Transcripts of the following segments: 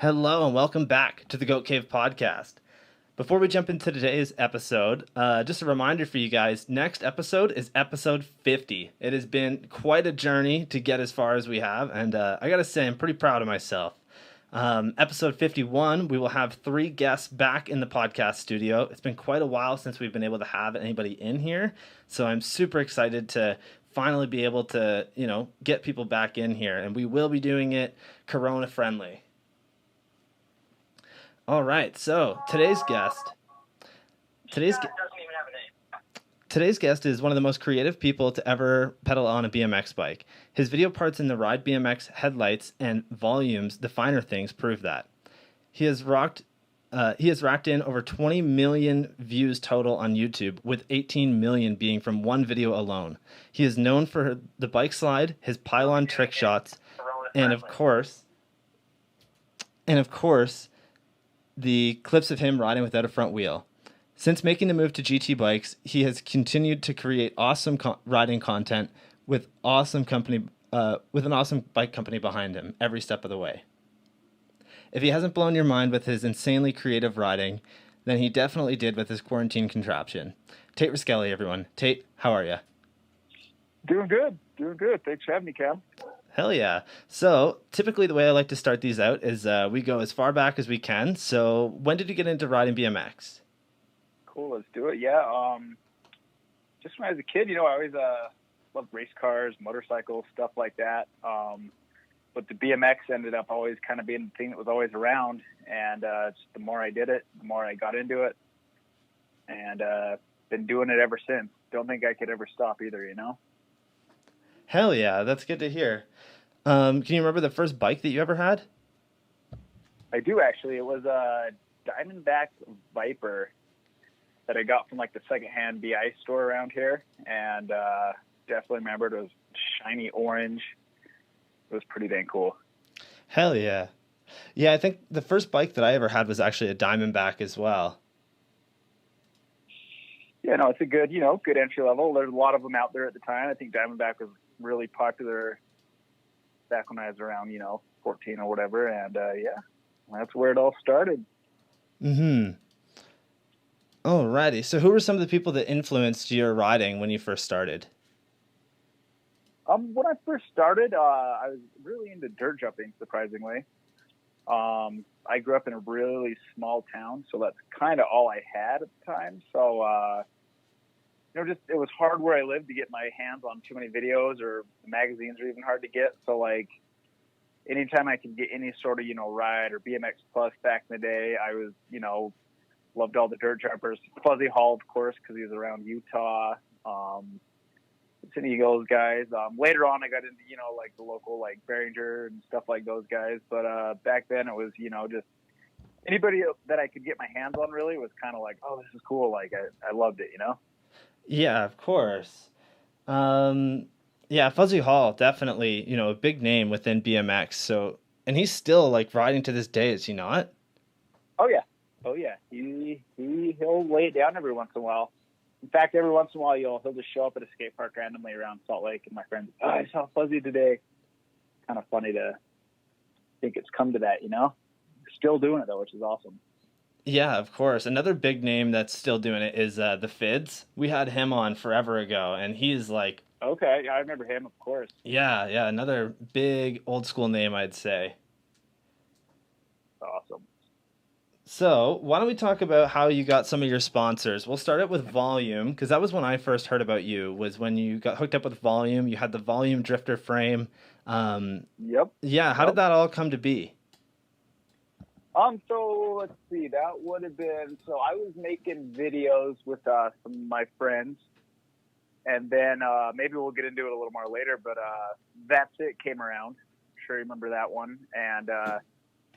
Hello and welcome back to the Goat Cave podcast. Before we jump into today's episode, just a reminder for you guys, next episode is episode 50. It has been quite a journey to get as far as we have, and I gotta say, I'm pretty proud of myself. Episode 51, we will have 3 guests back in the podcast studio. It's been quite a while since we've been able to have anybody in here, so I'm super excited to finally be able to, get people back in here, and we will be doing it Corona friendly. All right, so today's guest is one of the most creative people to ever pedal on a BMX bike. His video parts in the Ride BMX headlights and volumes, the finer things, prove that. He has racked in over 20 million views total on YouTube, with 18 million being from one video alone. He is known for the bike slide, his pylon trick shots, and of course, the clips of him riding without a front wheel. Since making the move to GT bikes, he has continued to create awesome riding content with an awesome bike company behind him every step of the way. If he hasn't blown your mind with his insanely creative riding, then he definitely did with his Quarantine Contraption. Tate Roskelley, everyone. Tate, how are you? Doing good. Thanks for having me, Cam. Hell yeah. So typically the way I like to start these out is we go as far back as we can. So when did you get into riding BMX? Cool, let's do it. Yeah, just when I was a kid, I always loved race cars, motorcycles, stuff like that. But the BMX ended up always kind of being the thing that was always around. And just the more I did it, the more I got into it. And been doing it ever since. Don't think I could ever stop either, Hell yeah, that's good to hear. Can you remember the first bike that you ever had? I do, actually. It was a Diamondback Viper that I got from like the secondhand BI store around here, and definitely remember it was shiny orange. It was pretty dang cool. Hell yeah. Yeah, I think the first bike that I ever had was actually a Diamondback as well. Yeah, no, it's a good, good entry level. There's a lot of them out there at the time. I think Diamondback was really popular back when I was around, 14 or whatever. And yeah, that's where it all started. Mm-hmm. Alrighty. So who were some of the people that influenced your riding when you first started? When I first started, I was really into dirt jumping, surprisingly. I grew up in a really small town, so that's kind of all I had at the time. So, it was hard where I lived to get my hands on too many videos, or magazines are even hard to get. So, like, anytime I could get any sort of, Ride or BMX Plus back in the day, I was, loved all the dirt jumpers. Fuzzy Hall, of course, because he was around Utah. San Diego's guys. Later on, I got into, like the local, like Behringer and stuff like those guys. But back then it was, just anybody that I could get my hands on really was kind of like, oh, this is cool. Like I loved it, Yeah, of course. Yeah, Fuzzy Hall, definitely, a big name within BMX. So, and he's still like riding to this day, is he not? Oh yeah. He'll lay it down every once in a while. In fact, every once in a while, he'll just show up at a skate park randomly around Salt Lake, and my friends, I saw Fuzzy today. Kind of funny to think it's come to that, Still doing it, though, which is awesome. Yeah, of course. Another big name that's still doing it is the Fids. We had him on forever ago, and he's like... Okay, I remember him, of course. Yeah, another big old school name, I'd say. Awesome. So, why don't we talk about how you got some of your sponsors? We'll start it with Volume, because that was when I first heard about you, was when you got hooked up with Volume. You had the Volume drifter frame. Yep. Yeah, how did that all come to be? So let's see, that would have been, so I was making videos with some of my friends, and then maybe we'll get into it a little more later, but That's It came around. I'm sure you remember that one. And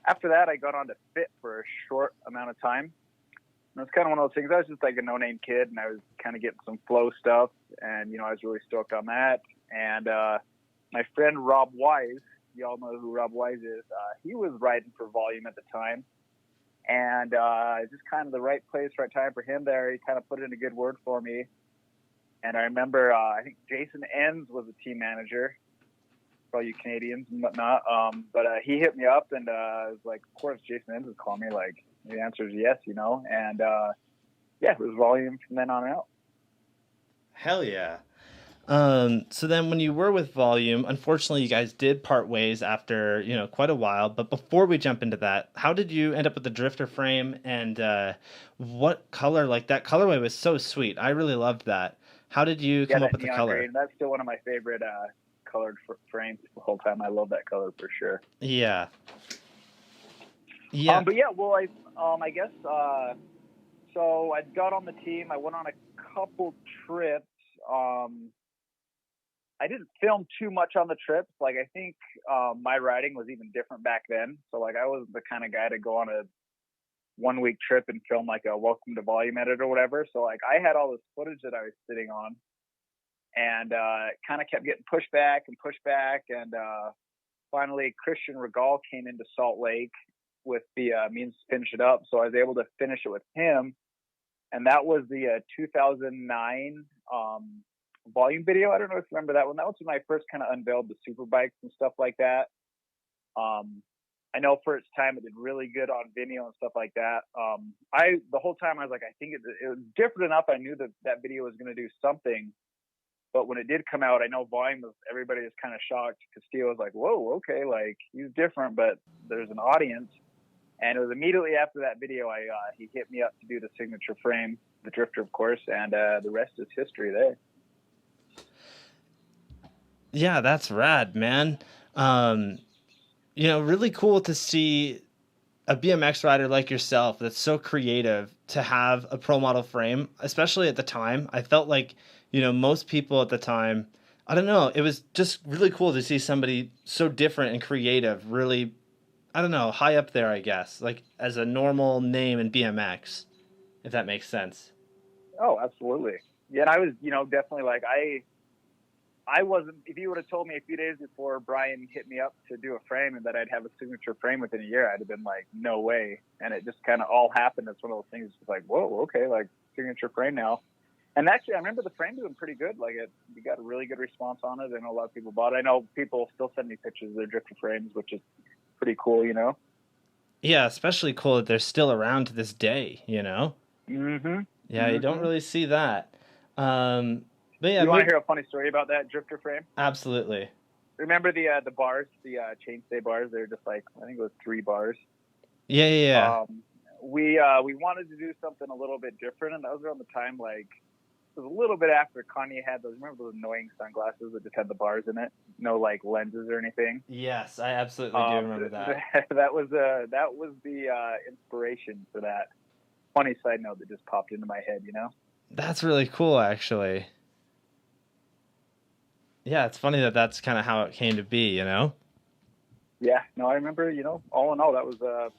after that, I got on to Fit for a short amount of time. And it's kind of one of those things. I was just like a no-name kid, and I was kind of getting some flow stuff, and, I was really stoked on that. And my friend Rob Wise, you all know who Rob Wise is, he was riding for Volume at the time. And just kind of the right place, right time for him there. He kind of put in a good word for me. And I remember, I think Jason Enns was the team manager. for all you Canadians and whatnot. But he hit me up and was like, of course, Jason Enns would call me. Like, the answer is yes, you know. And yeah, it was volume from then on out. Hell yeah. So then when you were with Volume, unfortunately you guys did part ways after, you know, quite a while, but before we jump into that, how did you end up with the drifter frame, and what color? Like, that colorway was so sweet. I really loved that. How did you come up with the color? Green, that's still one of my favorite colored frames the whole time. I love that color for sure. Yeah. Yeah. But yeah, well, I guess, so I got on the team. I went on a couple trips. I didn't film too much on the trips. Like, I think my riding was even different back then. So, like, I wasn't the kind of guy to go on a 1 week trip and film like a welcome to volume edit or whatever. So, like, I had all this footage that I was sitting on, and kind of kept getting pushed back. And finally, Christian Regal came into Salt Lake with the means to finish it up. So I was able to finish it with him. And that was the 2009 volume video. I don't know if you remember that one. That was when I first kind of unveiled the super bikes and stuff like that. I know for its time it did really good on Vimeo and stuff like that. The whole time I was like, I think it was different enough. I knew that video was going to do something. But when it did come out, I know volume was, everybody was kind of shocked. Castillo was like, whoa, okay, like, he's different, but there's an audience. And it was immediately after that video, he hit me up to do the signature frame, the drifter, of course, and the rest is history there. Yeah, that's rad, man. You know, really cool to see a BMX rider like yourself that's so creative to have a pro model frame, especially at the time. I felt like, you know, most people at the time, I don't know, it was just really cool to see somebody so different and creative, really, I don't know, high up there, I guess, like as a normal name in BMX, if that makes sense. Oh, absolutely. Yeah, and I was, you know, definitely like, I wasn't, if you would have told me a few days before Brian hit me up to do a frame and that I'd have a signature frame within a year, I'd have been like, no way. And it just kind of all happened. It's one of those things, just like, whoa, okay, like, signature frame now. And actually, I remember the frame doing pretty good. Like, you got a really good response on it. I know a lot of people bought it. I know people still send me pictures of their drifter frames, which is pretty cool, you know? Yeah, especially cool that they're still around to this day, you know? Mm-hmm. Yeah, you don't really see that. But yeah, you want to hear a funny story about that drifter frame? Absolutely. Remember the bars, the chainstay bars? They're just like, I think it was 3 bars. Yeah. We wanted to do something a little bit different, and that was around the time, like, it was a little bit after Kanye had those. Remember those annoying sunglasses that just had the bars in it, no like lenses or anything? Yes, I absolutely do remember that. That was the inspiration for that. Funny side note that just popped into my head, you know? That's really cool, actually. Yeah, it's funny that that's kind of how it came to be, you know? Yeah, no, I remember, you know, all in all, that was kind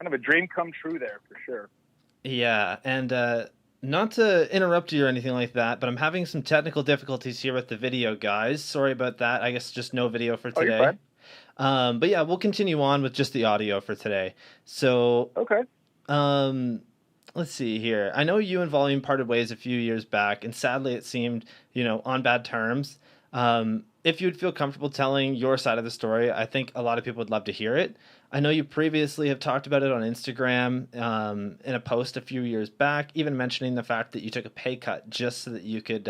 of a dream come true there for sure. Yeah, and not to interrupt you or anything like that, but I'm having some technical difficulties here with the video, guys. Sorry about that. I guess just no video for today. Oh, you're fine. But yeah, we'll continue on with just the audio for today. So, okay. Let's see here. I know you and Volume parted ways a few years back, and sadly it seemed, you know, on bad terms. If you'd feel comfortable telling your side of the story, I think a lot of people would love to hear it. I know you previously have talked about it on Instagram in a post a few years back, even mentioning the fact that you took a pay cut just so that you could,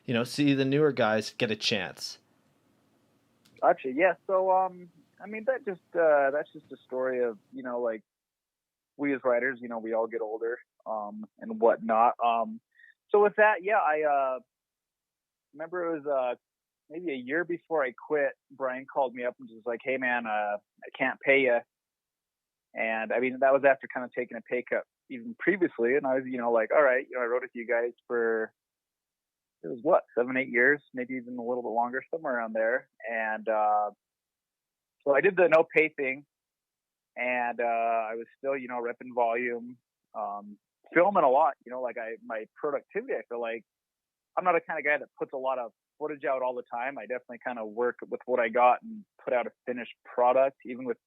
you know, see the newer guys get a chance. Gotcha. Yeah. So, I mean, that's just a story of, you know, like, we as riders, you know, we all get older, and whatnot. So with that, yeah, I remember it was maybe a year before I quit, Brian called me up and was like, hey man, I can't pay you. And I mean, that was after kind of taking a pay cut even previously. And I was, you know, like, all right, you know, I rode with you guys for, it was what, 7-8 years, maybe even a little bit longer, somewhere around there. And so I did the no pay thing. And I was still, you know, repping volume, filming a lot, you know, like my productivity, I feel like I'm not a kind of guy that puts a lot of footage out all the time. I definitely kind of work with what I got and put out a finished product. Even with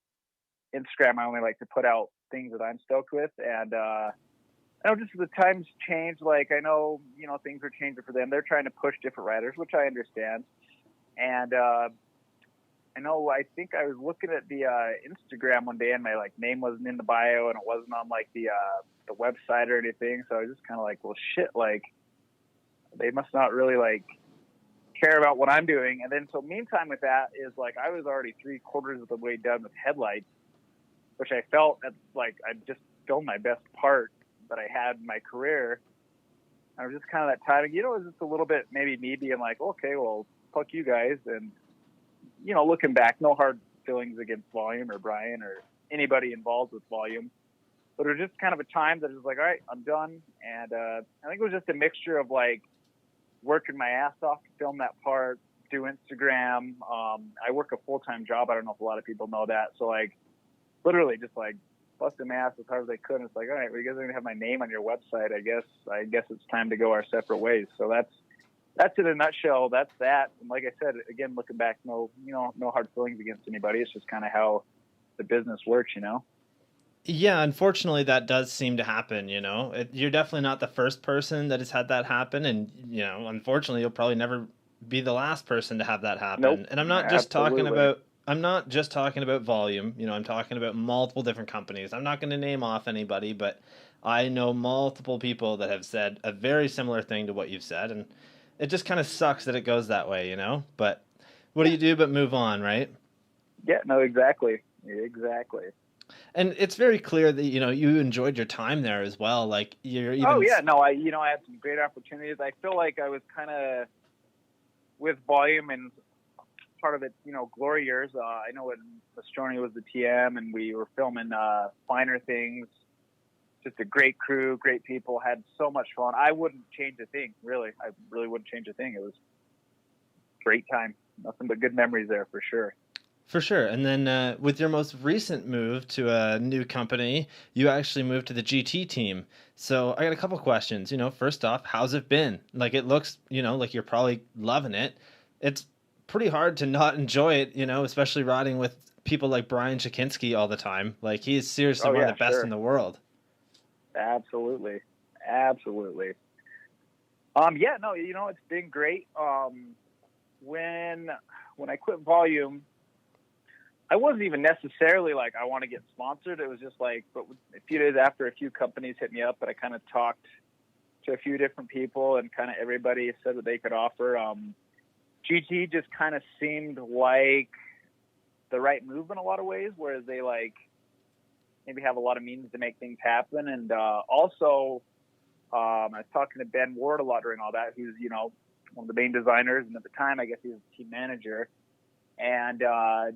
Instagram, I only like to put out things that I'm stoked with. And I know just the times change. Like, I know, you know, things are changing for them. They're trying to push different riders, which I understand. And I know. I think I was looking at the Instagram one day, and my name wasn't in the bio, and it wasn't on the website or anything. So I was just kind of like, well, shit, they must not really care about what I'm doing. And then so meantime with that is I was already 3/4 of the way done with headlights, which I felt I just filmed my best part that I had in my career. I was just kind of that timing, it was just a little bit maybe me being okay, well, fuck you guys. And, looking back, no hard feelings against Volume or Brian or anybody involved with Volume. But it was just kind of a time that it was all right, I'm done. And I think it was just a mixture of working my ass off to film that part, do Instagram. I work a full-time job. I don't know if a lot of people know that. So literally just busting my ass as hard as I could. And it's all right, well, you guys are going to have my name on your website. I guess it's time to go our separate ways. So that's in a nutshell. That's that. And like I said, again, looking back, no hard feelings against anybody. It's just kind of how the business works, Yeah, unfortunately, that does seem to happen. You're definitely not the first person that has had that happen, and unfortunately, you'll probably never be the last person to have that happen. Nope. And I'm not just talking about. I'm not just talking about Volume. I'm talking about multiple different companies. I'm not going to name off anybody, but I know multiple people that have said a very similar thing to what you've said, and it just kind of sucks that it goes that way, But what do you do but move on, right? Yeah. No. Exactly. Exactly. And it's very clear that you enjoyed your time there as well. You're even. Oh yeah, no, I had some great opportunities. I feel like I was kind of with Volume and part of it, glory years. I know when Mastroni was the TM and we were filming Finer Things. Just a great crew, great people. Had so much fun. I wouldn't change a thing, really. I really wouldn't change a thing. It was a great time. Nothing but good memories there for sure. For sure. And then with your most recent move to a new company, you actually moved to the GT team. So I got a couple questions. First off, how's it been? It looks, like you're probably loving it. It's pretty hard to not enjoy it, especially riding with people like Brian Shakinski all the time. He is seriously one of the best in the world. Absolutely. Yeah, no, it's been great. When I quit Volume, I wasn't even necessarily I want to get sponsored. It was just but a few days after, a few companies hit me up, but I kind of talked to a few different people, and kind of everybody said what they could offer. GT just kind of seemed like the right move in a lot of ways, whereas they maybe have a lot of means to make things happen. And also, I was talking to Ben Ward a lot during all that. He was, one of the main designers, and at the time, I guess he was the team manager. And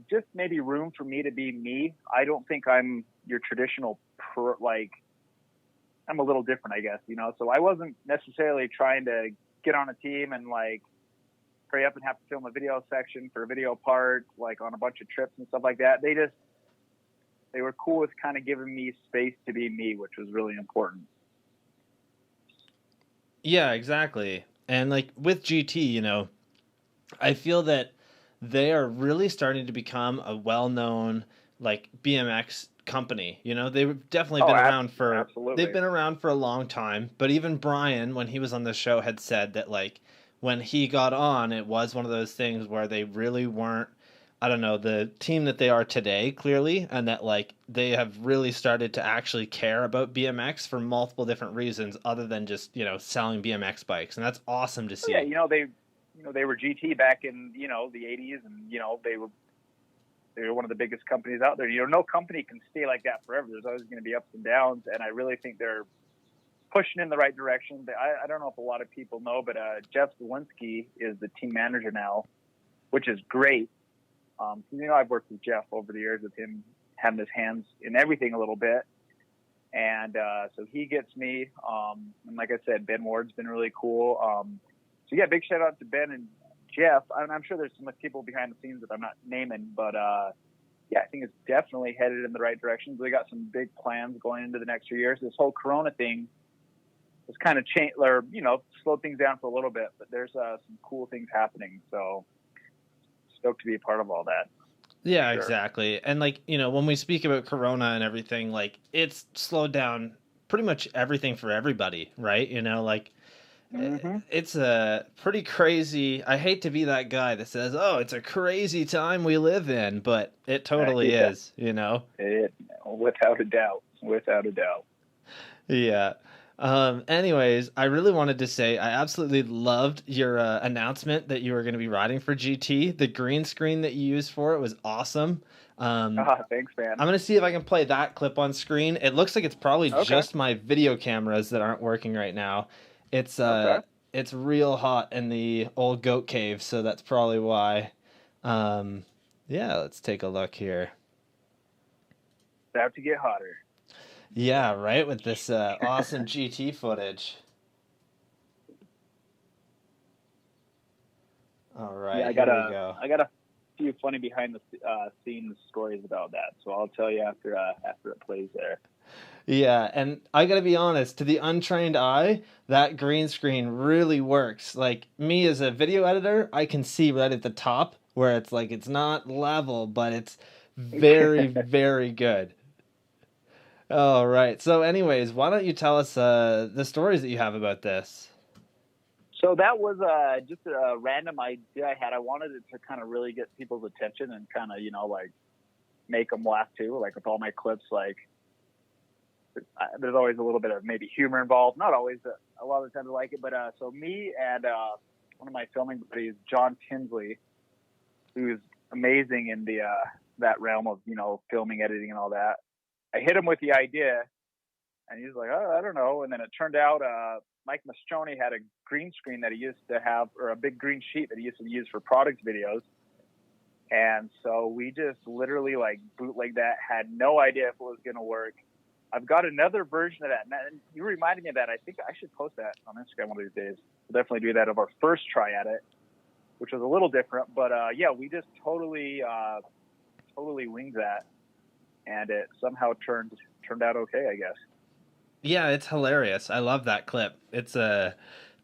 just maybe room for me to be me. I don't think I'm your traditional I'm a little different, I guess, So I wasn't necessarily trying to get on a team and hurry up and have to film a video section for a video part, on a bunch of trips and stuff like that. They were cool with kind of giving me space to be me, which was really important. Yeah, exactly. And with GT, I feel that they are really starting to become a well-known BMX company. They've definitely been around for absolutely. They've been around for a long time. But even Brian, when he was on the show, had said that when he got on, it was one of those things where they really weren't, I don't know, the team that they are today, clearly, and that they have really started to actually care about BMX for multiple different reasons other than just, selling BMX bikes. And that's awesome to see. Yeah, they were GT back in, the 80s, and, they were one of the biggest companies out there. No company can stay like that forever. There's always going to be ups and downs, and I really think they're pushing in the right direction. I don't know if a lot of people know, but Jeff Zielinski is the team manager now, which is great. I've worked with Jeff over the years, with him having his hands in everything a little bit. And so he gets me. And like I said, Ben Ward's been really cool. So yeah, big shout out to Ben and Jeff. I'm sure there's some people behind the scenes that I'm not naming, but yeah, I think it's definitely headed in the right direction. They got some big plans going into the next few years. This whole Corona thing has kind of changed, or slowed things down for a little bit, but there's some cool things happening. So stoked to be a part of all that. Yeah, sure. Exactly. And when we speak about Corona and everything, it's slowed down pretty much everything for everybody, right? Mm-hmm. It's a pretty crazy. I hate to be that guy that says, "Oh, it's a crazy time we live in," but it totally Yeah, is, you know. without a doubt, without a doubt. Yeah. Anyways, I really wanted to say I absolutely loved your announcement that you were going to be riding for GT. The green screen that you used for it was awesome. Thanks, man. I'm going to see if I can play that clip on screen. It looks like it's probably Okay. just my video cameras that aren't working right now. It's Okay. it's real hot in the old goat cave, so that's probably why. Um, yeah, let's take a look here. About to get hotter. Yeah, right, with this awesome GT footage. All Yeah, right, here we go. I got a few funny behind the scenes stories about that, so I'll tell you after it plays there. Yeah, and I gotta be honest, to the untrained eye, that green screen really works. Like me as a video editor, I can see right at the top where it's like it's not level, but it's very, very good. All right. So, anyways, why don't you tell us the stories that you have about this? So that was just a random idea I had. I wanted it to kind of really get people's attention and kind of, like make them laugh too. Like with all my clips, like there's always a little bit of maybe humor involved. Not always, a lot of the time I like it. But so me and one of my filming buddies, John Tinsley, who's amazing in the that realm of filming, editing, and all that. I hit him with the idea, and he's like, "Oh, I don't know." And then it turned out Mike Mastroni had a green screen that he used to have, or a big green sheet that he used to use for product videos. And so we just literally like bootlegged that, had no idea if it was going to work. I've got another version of that. And you reminded me of that. I think I should post that on Instagram one of these days. We'll definitely do that of our first try at it, which was a little different. But yeah, we just totally winged that. And it somehow turned out okay, I guess. Yeah, it's hilarious. I love that clip. It's a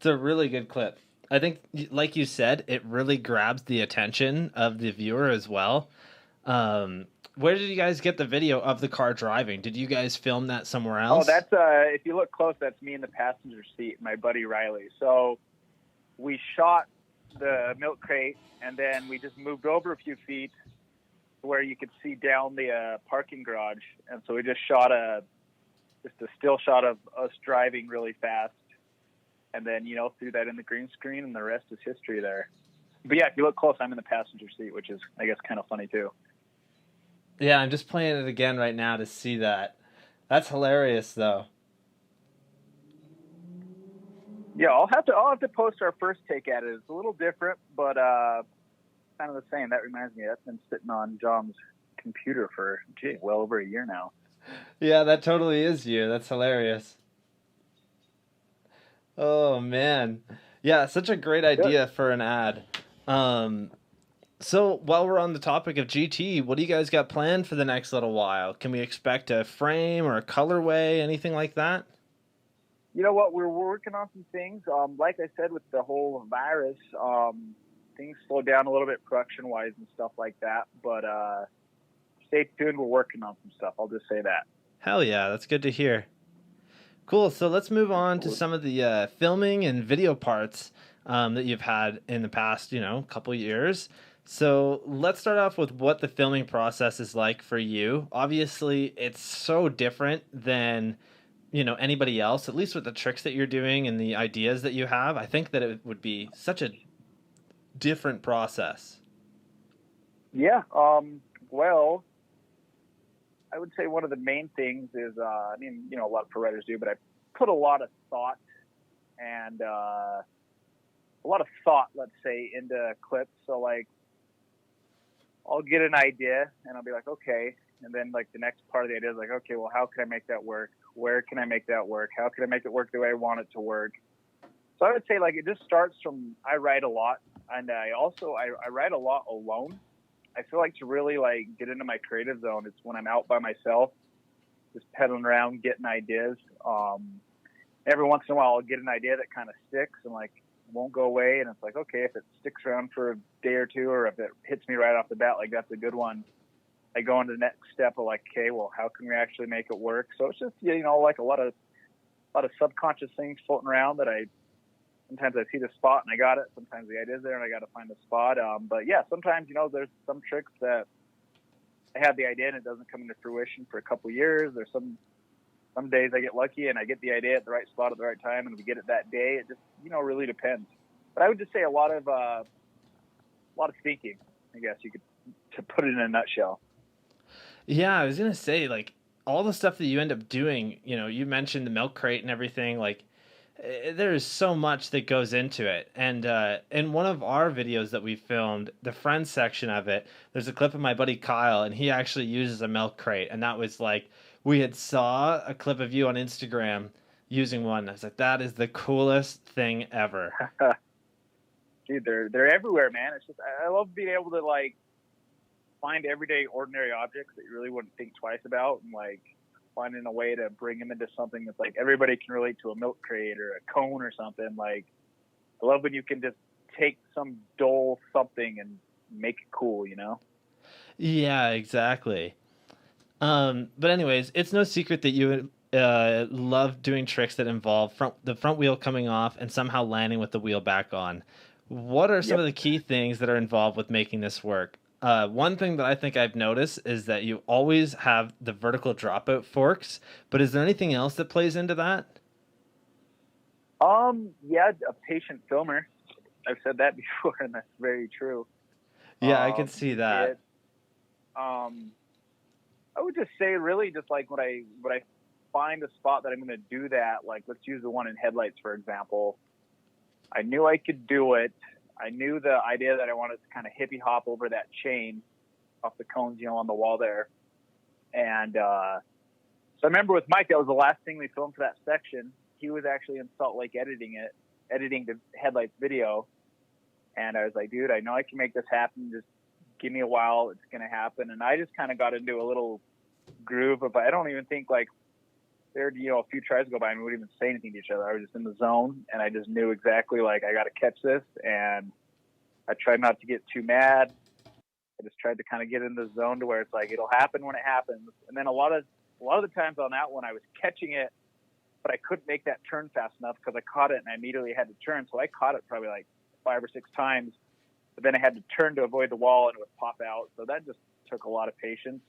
really good clip. I think, like you said, it really grabs the attention of the viewer as well. Where did you guys get the video of the car driving? Did you guys film that somewhere else? Oh, that's if you look close, that's me in the passenger seat, my buddy Riley. So we shot the milk crate, and then we just moved over a few feet where you could see down the parking garage, and so we just shot a still shot of us driving really fast, and then threw that in the green screen, and the rest is history there. But yeah, if you look close, I'm in the passenger seat, which is, I guess, kind of funny too. Yeah, I'm just playing it again right now to see that. That's hilarious, though. Yeah, I'll have to post our first take at it. It's a little different, but kind of the same. That reminds me, that's been sitting on John's computer for well over a year now. Yeah, that totally is you. That's hilarious. Oh man. Yeah, such a great idea for an ad. So while we're on the topic of GT, what do you guys got planned for the next little while? Can we expect a frame or a colorway, anything like that? You know what? We're working on some things. Like I said, with the whole virus, things slowed down a little bit production-wise and stuff like that. But stay tuned. We're working on some stuff. I'll just say that. Hell yeah, that's good to hear. Cool. So let's move on to some of the filming and video parts that you've had in the past, couple years. So let's start off with what the filming process is like for you. Obviously, it's so different than anybody else, at least with the tricks that you're doing and the ideas that you have. I think that it would be such a different process. Yeah. Well, I would say one of the main things is, a lot of pro writers do, but I put a lot of thought and let's say, into clips. So like, I'll get an idea and I'll be like, okay. And then like the next part of the idea is like, okay, well, how can I make that work? Where can I make that work? How can I make it work the way I want it to work? So I would say like it just starts from, I write a lot, and I write a lot alone. I feel like to really like get into my creative zone, it's when I'm out by myself, just pedaling around, getting ideas. Every once in a while I'll get an idea that kind of sticks and like won't go away. And it's like, okay, if it sticks around for a day or two, or if it hits me right off the bat, like that's a good one. I go into the next step of like, okay, well, how can we actually make it work? So it's just, like a lot of subconscious things floating around that I sometimes I see the spot and I got it. Sometimes the idea's there and I got to find the spot. But yeah, sometimes, you know, there's some tricks that I have the idea and it doesn't come into fruition for a couple of years. There's some days I get lucky and I get the idea at the right spot at the right time and we get it that day. It just, you know, really depends. But I would just say a lot of thinking, I guess you could, to put it in a nutshell. Yeah, I was gonna say, like, all the stuff that you end up doing, you know, you mentioned the milk crate and everything, like, there is so much that goes into it. And in one of our videos that we filmed, the friends section of it, there's a clip of my buddy Kyle, and he actually uses a milk crate. And that was like, we had saw a clip of you on Instagram using one. I was like, that is the coolest thing ever. Dude, they're everywhere, man. It's just, I love being able to, like, find everyday ordinary objects that you really wouldn't think twice about, and like finding a way to bring them into something that's like everybody can relate to, a milk crate or a cone or something. Like, I love when you can just take some dull something and make it cool, you know? Yeah, exactly. But anyways, it's no secret that you love doing tricks that involve the front wheel coming off and somehow landing with the wheel back on. What are some of the key things that are involved with making this work? One thing that I think I've noticed is that you always have the vertical dropout forks, but is there anything else that plays into that? Yeah, a patient filmer. I've said that before, and that's very true. Yeah, I can see that. I would just say, really, just like when I find a spot that I'm going to do that, like let's use the one in headlights, for example. I knew I could do it. I knew the idea that I wanted to kind of hippie hop over that chain off the cones, you know, on the wall there. And so I remember with Mike, that was the last thing we filmed for that section. He was actually in Salt Lake editing the headlights video. And I was like, dude, I know I can make this happen. Just give me a while. It's going to happen. And I just kind of got into a little groove of, I don't even think like there, you know, a few tries go by and we wouldn't even say anything to each other. I was just in the zone and I just knew exactly like, I got to catch this. And I tried not to get too mad. I just tried to kind of get in the zone to where it's like, it'll happen when it happens. And then a lot of the times on that one, I was catching it, but I couldn't make that turn fast enough because I caught it and I immediately had to turn. So I caught it probably like 5 or 6 times, but then I had to turn to avoid the wall and it would pop out. So that just took a lot of patience.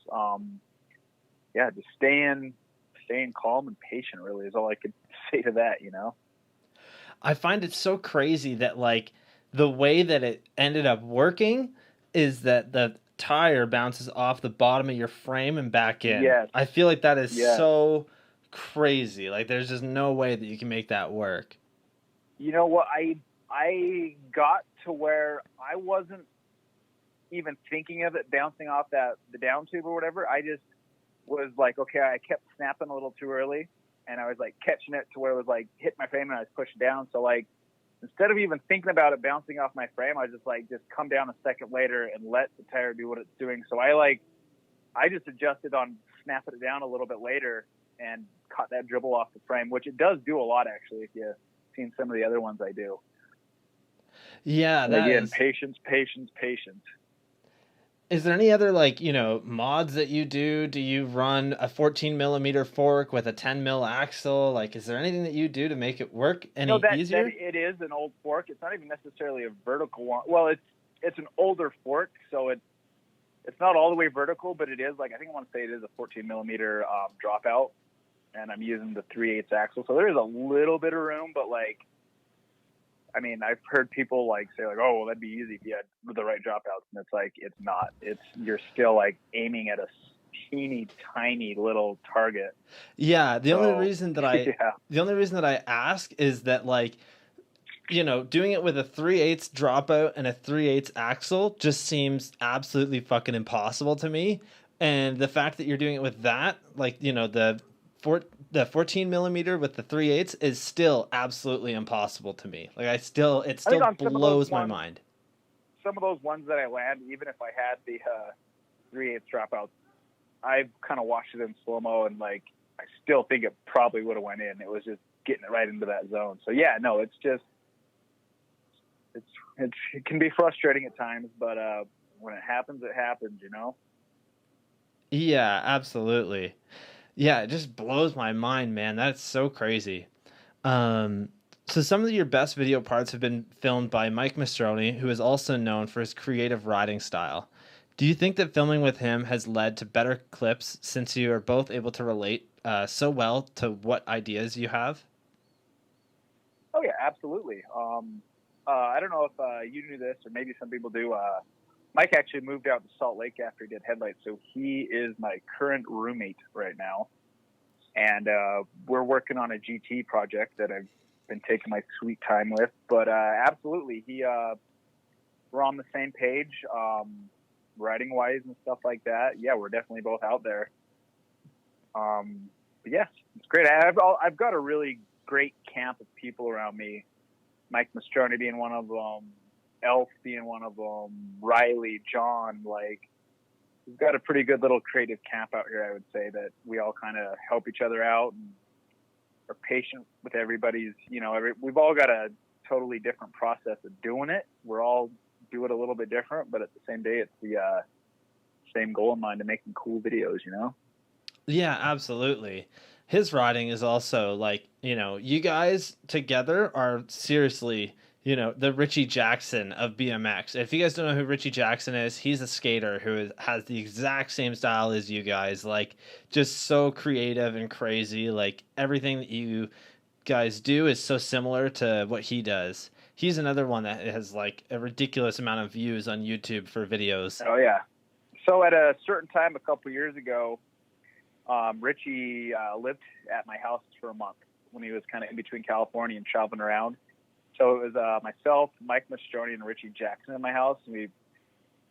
Just staying calm and patient really is all I could say to that, you know? I find it so crazy that like the way that it ended up working is that the tire bounces off the bottom of your frame and back in. Yes. I feel like that is so crazy. Like there's just no way that you can make that work. You know what? I got to where I wasn't even thinking of it bouncing off the down tube or whatever. I just was like, okay, I kept snapping a little too early and I was like catching it to where it was like hit my frame and I was pushed down. So like, instead of even thinking about it bouncing off my frame, I was just like, just come down a second later and let the tire do what it's doing. So I just adjusted on snapping it down a little bit later and caught that dribble off the frame, which it does do a lot actually. If you've seen some of the other ones I do. Yeah. Patience. Is there any other like, you know, mods that you do? Do you run a 14 millimeter fork with a 10 mil axle? Like, is there anything that you do to make it work any easier? It is an old fork. It's not even necessarily a vertical one. Well, it's an older fork, so it's not all the way vertical, but it is like, I think I want to say it is a 14 millimeter dropout, and I'm using the 3/8 axle. So there is a little bit of room, but like, I mean, I've heard people like say like, oh, well, that'd be easy if you had the right dropouts. And it's like, it's not. You're still like aiming at a teeny tiny little target. Yeah. The only reason that I ask is that like, you know, doing it with a 3/8 dropout and a 3/8 axle just seems absolutely fucking impossible to me. And the fact that you're doing it with that, like, you know, the 14 millimeter with the 3/8 is still absolutely impossible to me. Like it still blows my mind. Some of those ones that I land, even if I had the 3/8 dropouts, I've kind of watched it in slow mo and like I still think it probably would have went in. It was just getting it right into that zone. So yeah, no, it's just it can be frustrating at times, but when it happens, you know. Yeah, absolutely. Yeah, it just blows my mind, man. That's so crazy. So some of your best video parts have been filmed by Mike Mastroni, who is also known for his creative riding style. Do you think that filming with him has led to better clips since you are both able to relate so well to what ideas you have? Oh yeah, absolutely. I don't know if you knew this, or maybe some people do. Mike actually moved out to Salt Lake after he did headlights, so he is my current roommate right now, and we're working on a GT project that I've been taking my sweet time with. But absolutely, we're on the same page, riding wise and stuff like that. Yeah, we're definitely both out there. But yeah, it's great. I've got a really great camp of people around me. Mike Mastroni being one of them, Elf being one of them, Riley, John. Like, we've got a pretty good little creative camp out here, I would say, that we all kind of help each other out and are patient with everybody's, we've all got a totally different process of doing it. We're all do it a little bit different, but at the same day, it's the same goal in mind to making cool videos, Yeah, absolutely. His riding is also like, you guys together are seriously, the Richie Jackson of BMX. If you guys don't know who Richie Jackson is, he's a skater who has the exact same style as you guys, like just so creative and crazy. Like everything that you guys do is so similar to what he does. He's another one that has like a ridiculous amount of views on YouTube for videos. Oh yeah. So at a certain time, a couple years ago, Richie lived at my house for a month when he was kind of in between California and traveling around. So it was myself, Mike Mastroni, and Richie Jackson in my house. And we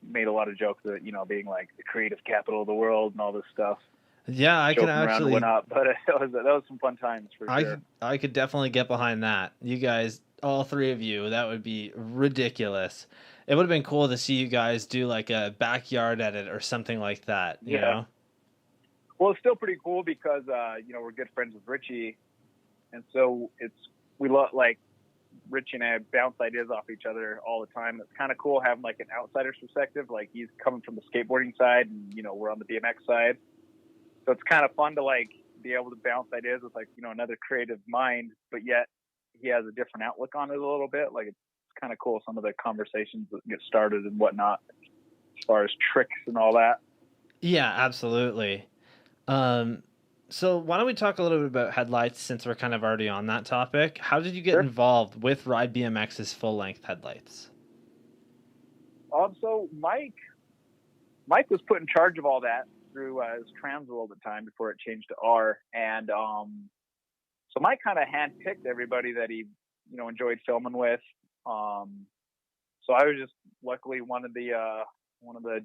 made a lot of jokes that, being like the creative capital of the world and all this stuff. Yeah, I can actually. Went up, but that was some fun times for sure. I could definitely get behind that. You guys, all three of you, that would be ridiculous. It would have been cool to see you guys do like a backyard edit or something like that. You know? Well, it's still pretty cool because we're good friends with Richie, and so we love, like, Richie and I bounce ideas off each other all the time. It's kind of cool having like an outsider's perspective. Like, he's coming from the skateboarding side, and we're on the BMX side. So it's kind of fun to like be able to bounce ideas with like, another creative mind, but yet he has a different outlook on it a little bit. Like, it's kind of cool, some of the conversations that get started and whatnot, as far as tricks and all that. Yeah, absolutely. So why don't we talk a little bit about headlights, since we're kind of already on that topic? How did you get involved with Ride BMX's full length headlights? So Mike was put in charge of all that through his Transworld at the time before it changed to R. And so Mike kind of handpicked everybody that he enjoyed filming with. So I was just luckily one of the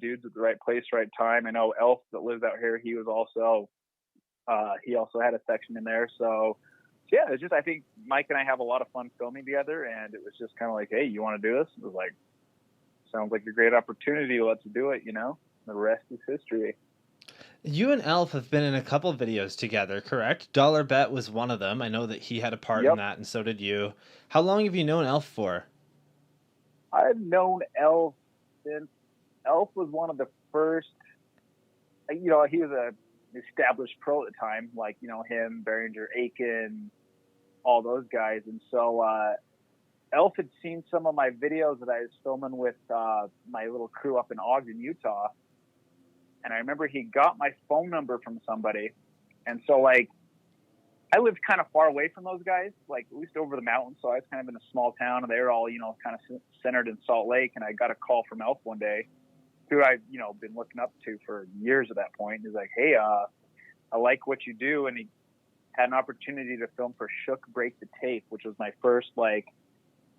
dudes at the right place, right time. I know Elf that lives out here. He also had a section in there. So yeah, it's just, I think Mike and I have a lot of fun filming together, and it was just kind of like, hey, you want to do this? It was like, sounds like a great opportunity. Let's do it. The rest is history. You and Elf have been in a couple of videos together, correct? Dollar Bet was one of them. I know that he had a part in that, and so did you. How long have you known Elf for? I've known Elf since Elf was one of the first. He was a established pro at the time, like him, Behringer, Aiken, all those guys, and so Elf had seen some of my videos that I was filming with my little crew up in Ogden, Utah. And I remember he got my phone number from somebody. And so, like, I lived kind of far away from those guys, like at least over the mountains. So I was kind of in a small town, and they were all, kind of centered in Salt Lake. And I got a call from Elf one day, who I've, been looking up to for years at that point. He's like, hey, I like what you do. And he had an opportunity to film for Shook Break the Tape, which was my first, like,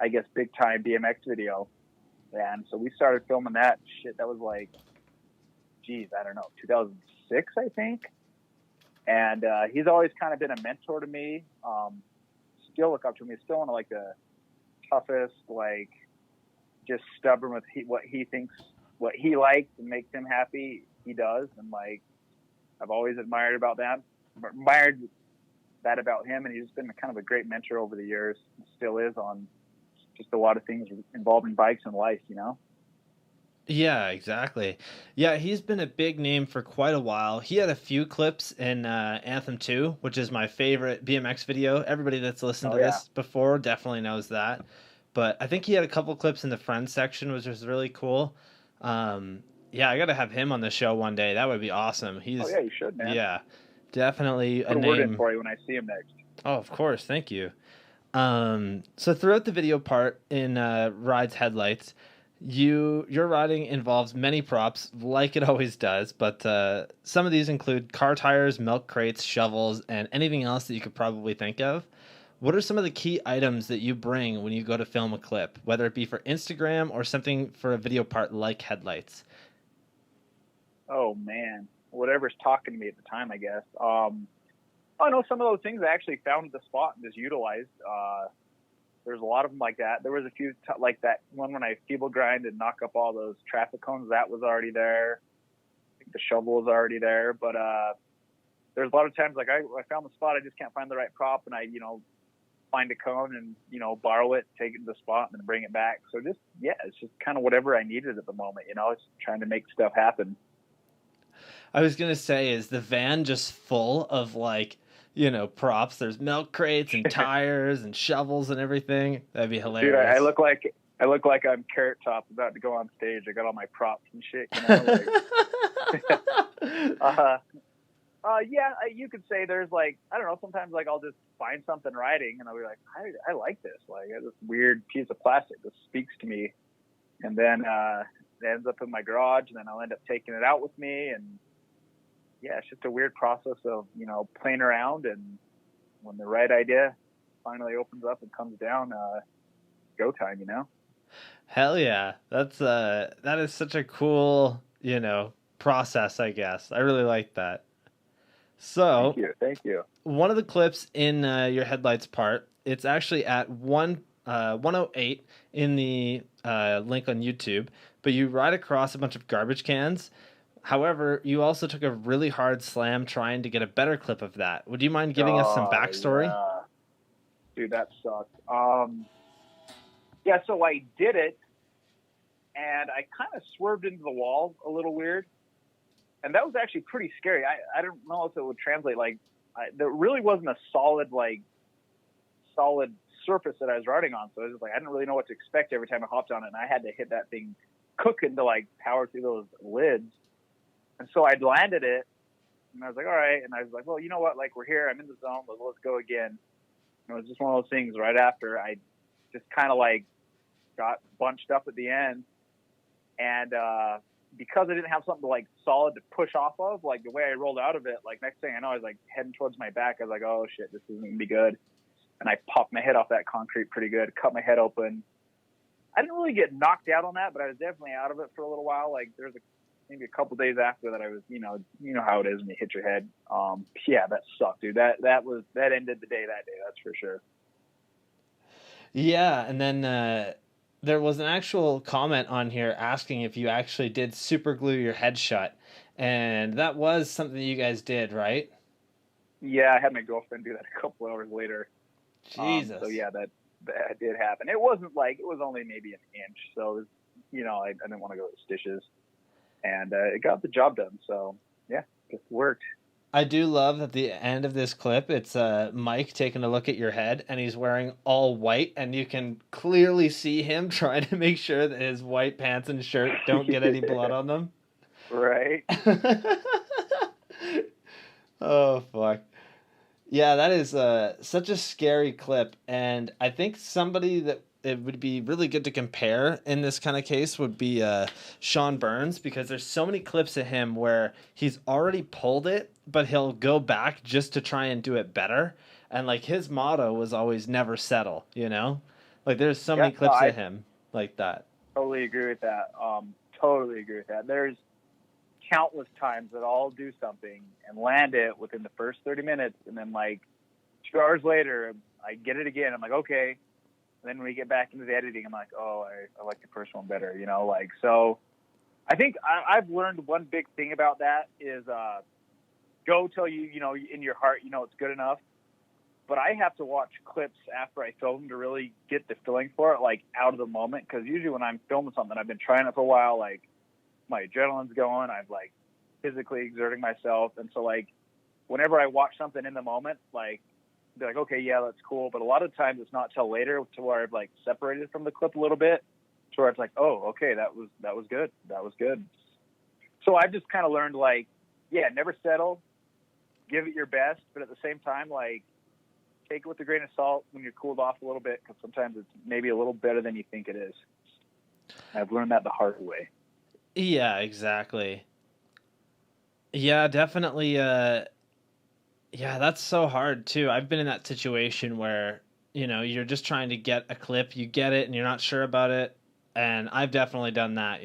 I guess, big time BMX video. And so we started filming that. That was like, I don't know, 2006, I think. And he's always kind of been a mentor to me. Still look up to him. He's still one of like the toughest, like, just stubborn with what he thinks, what he likes and makes him happy, he does. And like, I've always admired that about him. And he's been kind of a great mentor over the years. Still is on just a lot of things involving bikes and life, Yeah, exactly. Yeah, he's been a big name for quite a while. He had a few clips in Anthem 2, which is my favorite BMX video. Everybody that's listened Oh to yeah. this before definitely knows that. But I think he had a couple clips in the Friends section, which was really cool. Yeah, I got to have him on the show one day. That would be awesome. Oh He's, yeah, you should, man. yeah, definitely a Put a word in name. for you when I see him next. Oh, of course. Thank you. So throughout the video part in Ride's headlights, your riding involves many props, like it always does. But some of these include car tires, milk crates, shovels, and anything else that you could probably think of. What are some of the key items that you bring when you go to film a clip, whether it be for Instagram or something for a video part like headlights? Oh man, whatever's talking to me at the time, I guess. Oh no, some of those things I actually found at the spot and just utilized. There's a lot of them like that. There was a few like that one when I feeble grind and knock up all those traffic cones. That was already there. I think the shovel was already there. But there's a lot of times like I found the spot, I just can't find the right prop, and I find a cone and borrow it, take it to the spot, and then bring it back. So just it's just kind of whatever I needed at the moment. It's trying to make stuff happen. I was gonna say, is the van just full of props? There's milk crates and tires and shovels and everything. That'd be hilarious. Dude, I look like I'm Carrot Top about to go on stage. I got all my props and shit. Yeah, you could say there's I don't know. Sometimes I'll just find something riding and I'll be like, I like this. This weird piece of plastic. This speaks to me, and then it ends up in my garage, and then I'll end up taking it out with me and. Yeah, it's just a weird process of, playing around, and when the right idea finally opens up and comes down, go time, Hell yeah. That is such a cool, process, I guess. I really like that. So, Thank you. One of the clips in your headlights part, it's actually at 108 in the link on YouTube, but you ride across a bunch of garbage cans. However, you also took a really hard slam trying to get a better clip of that. Would you mind giving us some backstory? Yeah. Dude, that sucked. Yeah, so I did it, and I kind of swerved into the wall a little weird, and that was actually pretty scary. I don't know if it would translate. There really wasn't a solid surface that I was riding on, so it was I didn't really know what to expect every time I hopped on it, and I had to hit that thing cooking to power through those lids. And so I'd landed it, and I was like, all right. And I was like, well, you know what? We're here. I'm in the zone. Let's go again. And it was just one of those things right after I just kind of got bunched up at the end. And because I didn't have something solid to push off of, the way I rolled out of it, next thing I know, I was heading towards my back. I was like, oh, shit, this isn't going to be good. And I popped my head off that concrete pretty good, cut my head open. I didn't really get knocked out on that, but I was definitely out of it for a little while. There's maybe a couple days after that, I was, you know how it is when you hit your head. Yeah, that sucked, dude. That ended the day that day. That's for sure. Yeah. And then, there was an actual comment on here asking if you actually did super glue your head shut. And that was something you guys did, right? Yeah. I had my girlfriend do that a couple hours later. Jesus. So yeah, that did happen. It wasn't it was only maybe an inch. So it was, I didn't want to go with stitches. And it got the job done. So, yeah, it worked. I do love at the end of this clip, it's Mike taking a look at your head, and he's wearing all white, and you can clearly see him trying to make sure that his white pants and shirt don't get any blood on them. Right. Oh, fuck. Yeah, that is such a scary clip, and I think somebody that it would be really good to compare in this kind of case would be Sean Burns, because there's so many clips of him where he's already pulled it, but he'll go back just to try and do it better. And his motto was always never settle, there's so many clips of him like that. Totally agree with that. Totally agree with that. There's countless times that I'll do something and land it within the first 30 minutes. And then 2 hours later, I get it again. I'm like, okay. And then when we get back into the editing, I'm like, oh, I like the first one better, so I think I've learned one big thing about that is go till you in your heart, it's good enough. But I have to watch clips after I film to really get the feeling for it, out of the moment. Because usually when I'm filming something, I've been trying it for a while, my adrenaline's going. I'm like physically exerting myself. And so like, whenever I watch something in the moment, like, be like, okay, yeah, that's cool. But a lot of times it's not till later to where I've like separated from the clip a little bit to where it's like, oh, okay, that was good. That was good. So I've just kind of learned like, yeah, never settle, give it your best. But at the same time, like, take it with a grain of salt when you're cooled off a little bit, because sometimes it's maybe a little better than you think it is. I've learned that the hard way. Yeah, exactly. Yeah, definitely. Yeah, that's so hard too. I've been in that situation where, you're just trying to get a clip, you get it, and you're not sure about it. And I've definitely done that,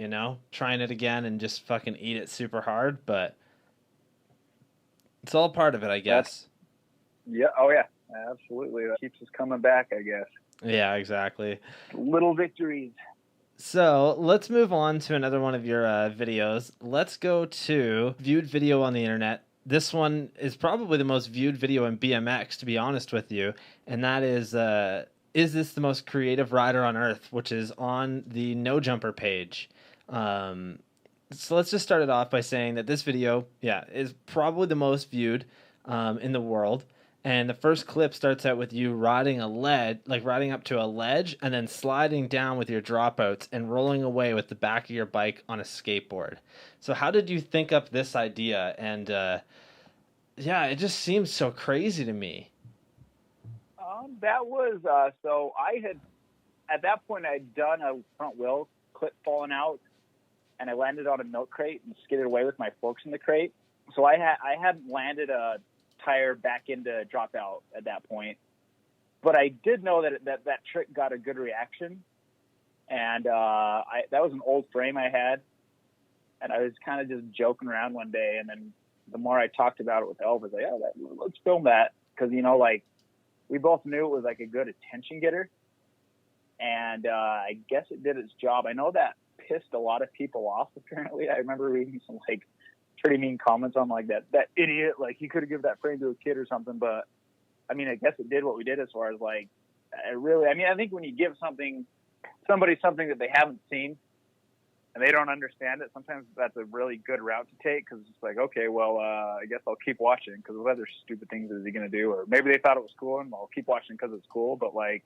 trying it again and just fucking eat it super hard. But it's all part of it, I guess. Yeah. Oh, yeah. Absolutely. That keeps us coming back, I guess. Yeah, exactly. Little victories. So let's move on to another one of your videos. Let's go to viewed video on the internet. This one is probably the most viewed video in BMX, to be honest with you. And that is this the most creative rider on earth, which is on the No Jumper page. So let's just start it off by saying that this video, is probably the most viewed in the world. And the first clip starts out with you riding riding up to a ledge and then sliding down with your dropouts and rolling away with the back of your bike on a skateboard. So how did you think up this idea? And it just seems so crazy to me. That was, so I had, at that point, I'd done a front wheel clip falling out, and I landed on a milk crate and skidded away with my forks in the crate. So I hadn't landed a tire back into dropout at that point, but I did know that trick got a good reaction, and that was an old frame I had, and I was kind of just joking around one day, and then the more I talked about it with Elvis, like, let's film that, because like we both knew it was like a good attention getter, and I guess it did its job. I know that pissed a lot of people off. Apparently, I remember reading some like pretty mean comments on like that idiot, like he could have given that frame to a kid or something. But I mean, I guess it did what we did as far as like, I think when you give somebody something that they haven't seen and they don't understand it, sometimes that's a really good route to take, because it's like, okay, well, I guess I'll keep watching, because what other stupid things is he going to do? Or maybe they thought it was cool and I'll keep watching because it's cool. But like,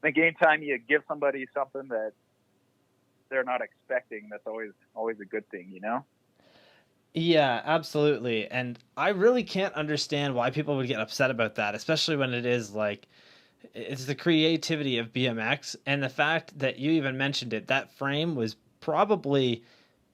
I think anytime you give somebody something that they're not expecting, that's always a good thing, Yeah, absolutely. And I really can't understand why people would get upset about that, especially when it is like, it's the creativity of BMX. And the fact that you even mentioned it, that frame was probably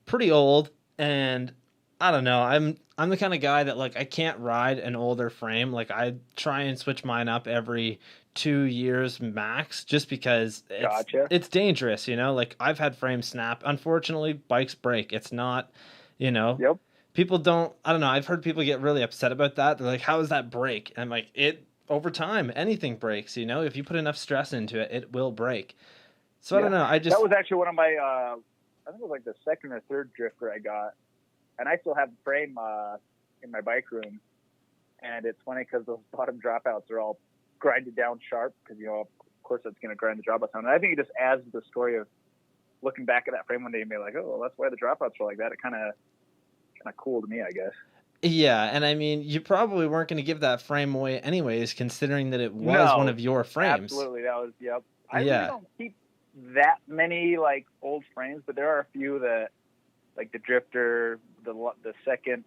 pretty old. And I don't know, I'm the kind of guy that like, I can't ride an older frame. Like I try and switch mine up every 2 years max, just because it's dangerous, like I've had frames snap. Unfortunately, bikes break. It's not, Yep. People don't, I don't know, I've heard people get really upset about that. They're like, how does that break? And I'm like, over time, anything breaks, if you put enough stress into it, it will break. So I don't know, that was actually one of my, I think it was like the second or third drifter I got, and I still have the frame in my bike room, and it's funny because those bottom dropouts are all grinded down sharp, because, of course that's going to grind the dropouts down. And I think it just adds to the story of looking back at that frame one day and be like, oh, well, that's why the dropouts were like that. It kind of cool to me, I guess. Yeah, and I mean, you probably weren't going to give that frame away anyways, considering that it was one of your frames. Absolutely, that was, yep. I really don't keep that many like old frames, but there are a few that, like the Drifter, the second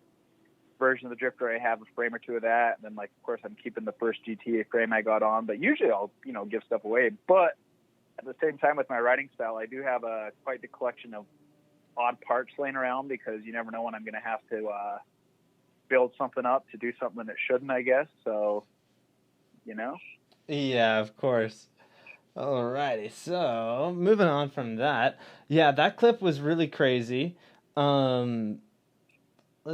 version of the Drifter, I have a frame or two of that, and then like of course I'm keeping the first GTA frame I got on. But usually I'll give stuff away. But at the same time, with my riding style, I do have quite the collection of odd parts laying around, because you never know when I'm going to have to build something up to do something that shouldn't, I guess. So, Yeah, of course. Alrighty, so moving on from that. Yeah, that clip was really crazy. Let's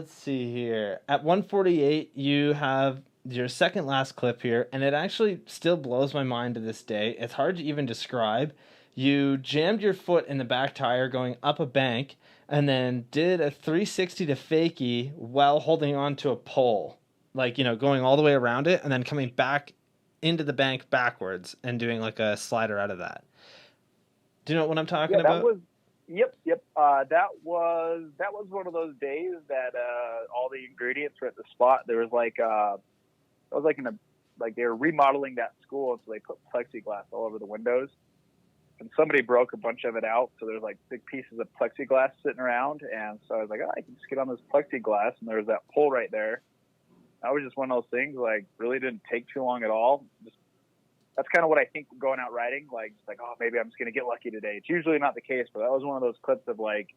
see here. At 148, you have your second last clip here, and it actually still blows my mind to this day. It's hard to even describe. You jammed your foot in the back tire going up a bank, and then did a 360 to fakie while holding on to a pole. Like, going all the way around it, and then coming back into the bank backwards and doing like a slider out of that. Do you know what I'm talking about? Yep. That was one of those days that all the ingredients were at the spot. There was like it was like like they were remodeling that school, and so they put plexiglass all over the windows. And somebody broke a bunch of it out, so there's like big pieces of plexiglass sitting around. And so I was like, oh, I can just get on this plexiglass, and there was that pole right there. That was just one of those things, like, really didn't take too long at all. That's kind of what I think going out riding, like, oh, maybe I'm just going to get lucky today. It's usually not the case, but that was one of those clips of, like,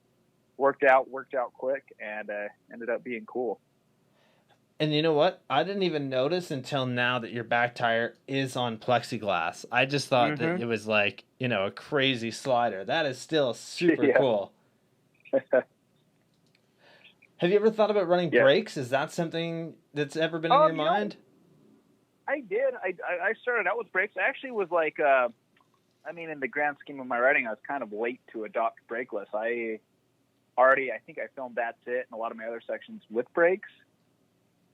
worked out quick, and ended up being cool. And you know what? I didn't even notice until now that your back tire is on plexiglass. I just thought that it was like, a crazy slider. That is still super cool. Have you ever thought about running brakes? Is that something that's ever been in your mind? I did. I started out with brakes. I actually was like, in the grand scheme of my riding, I was kind of late to adopt brakeless. I think I filmed That's It and a lot of my other sections with brakes.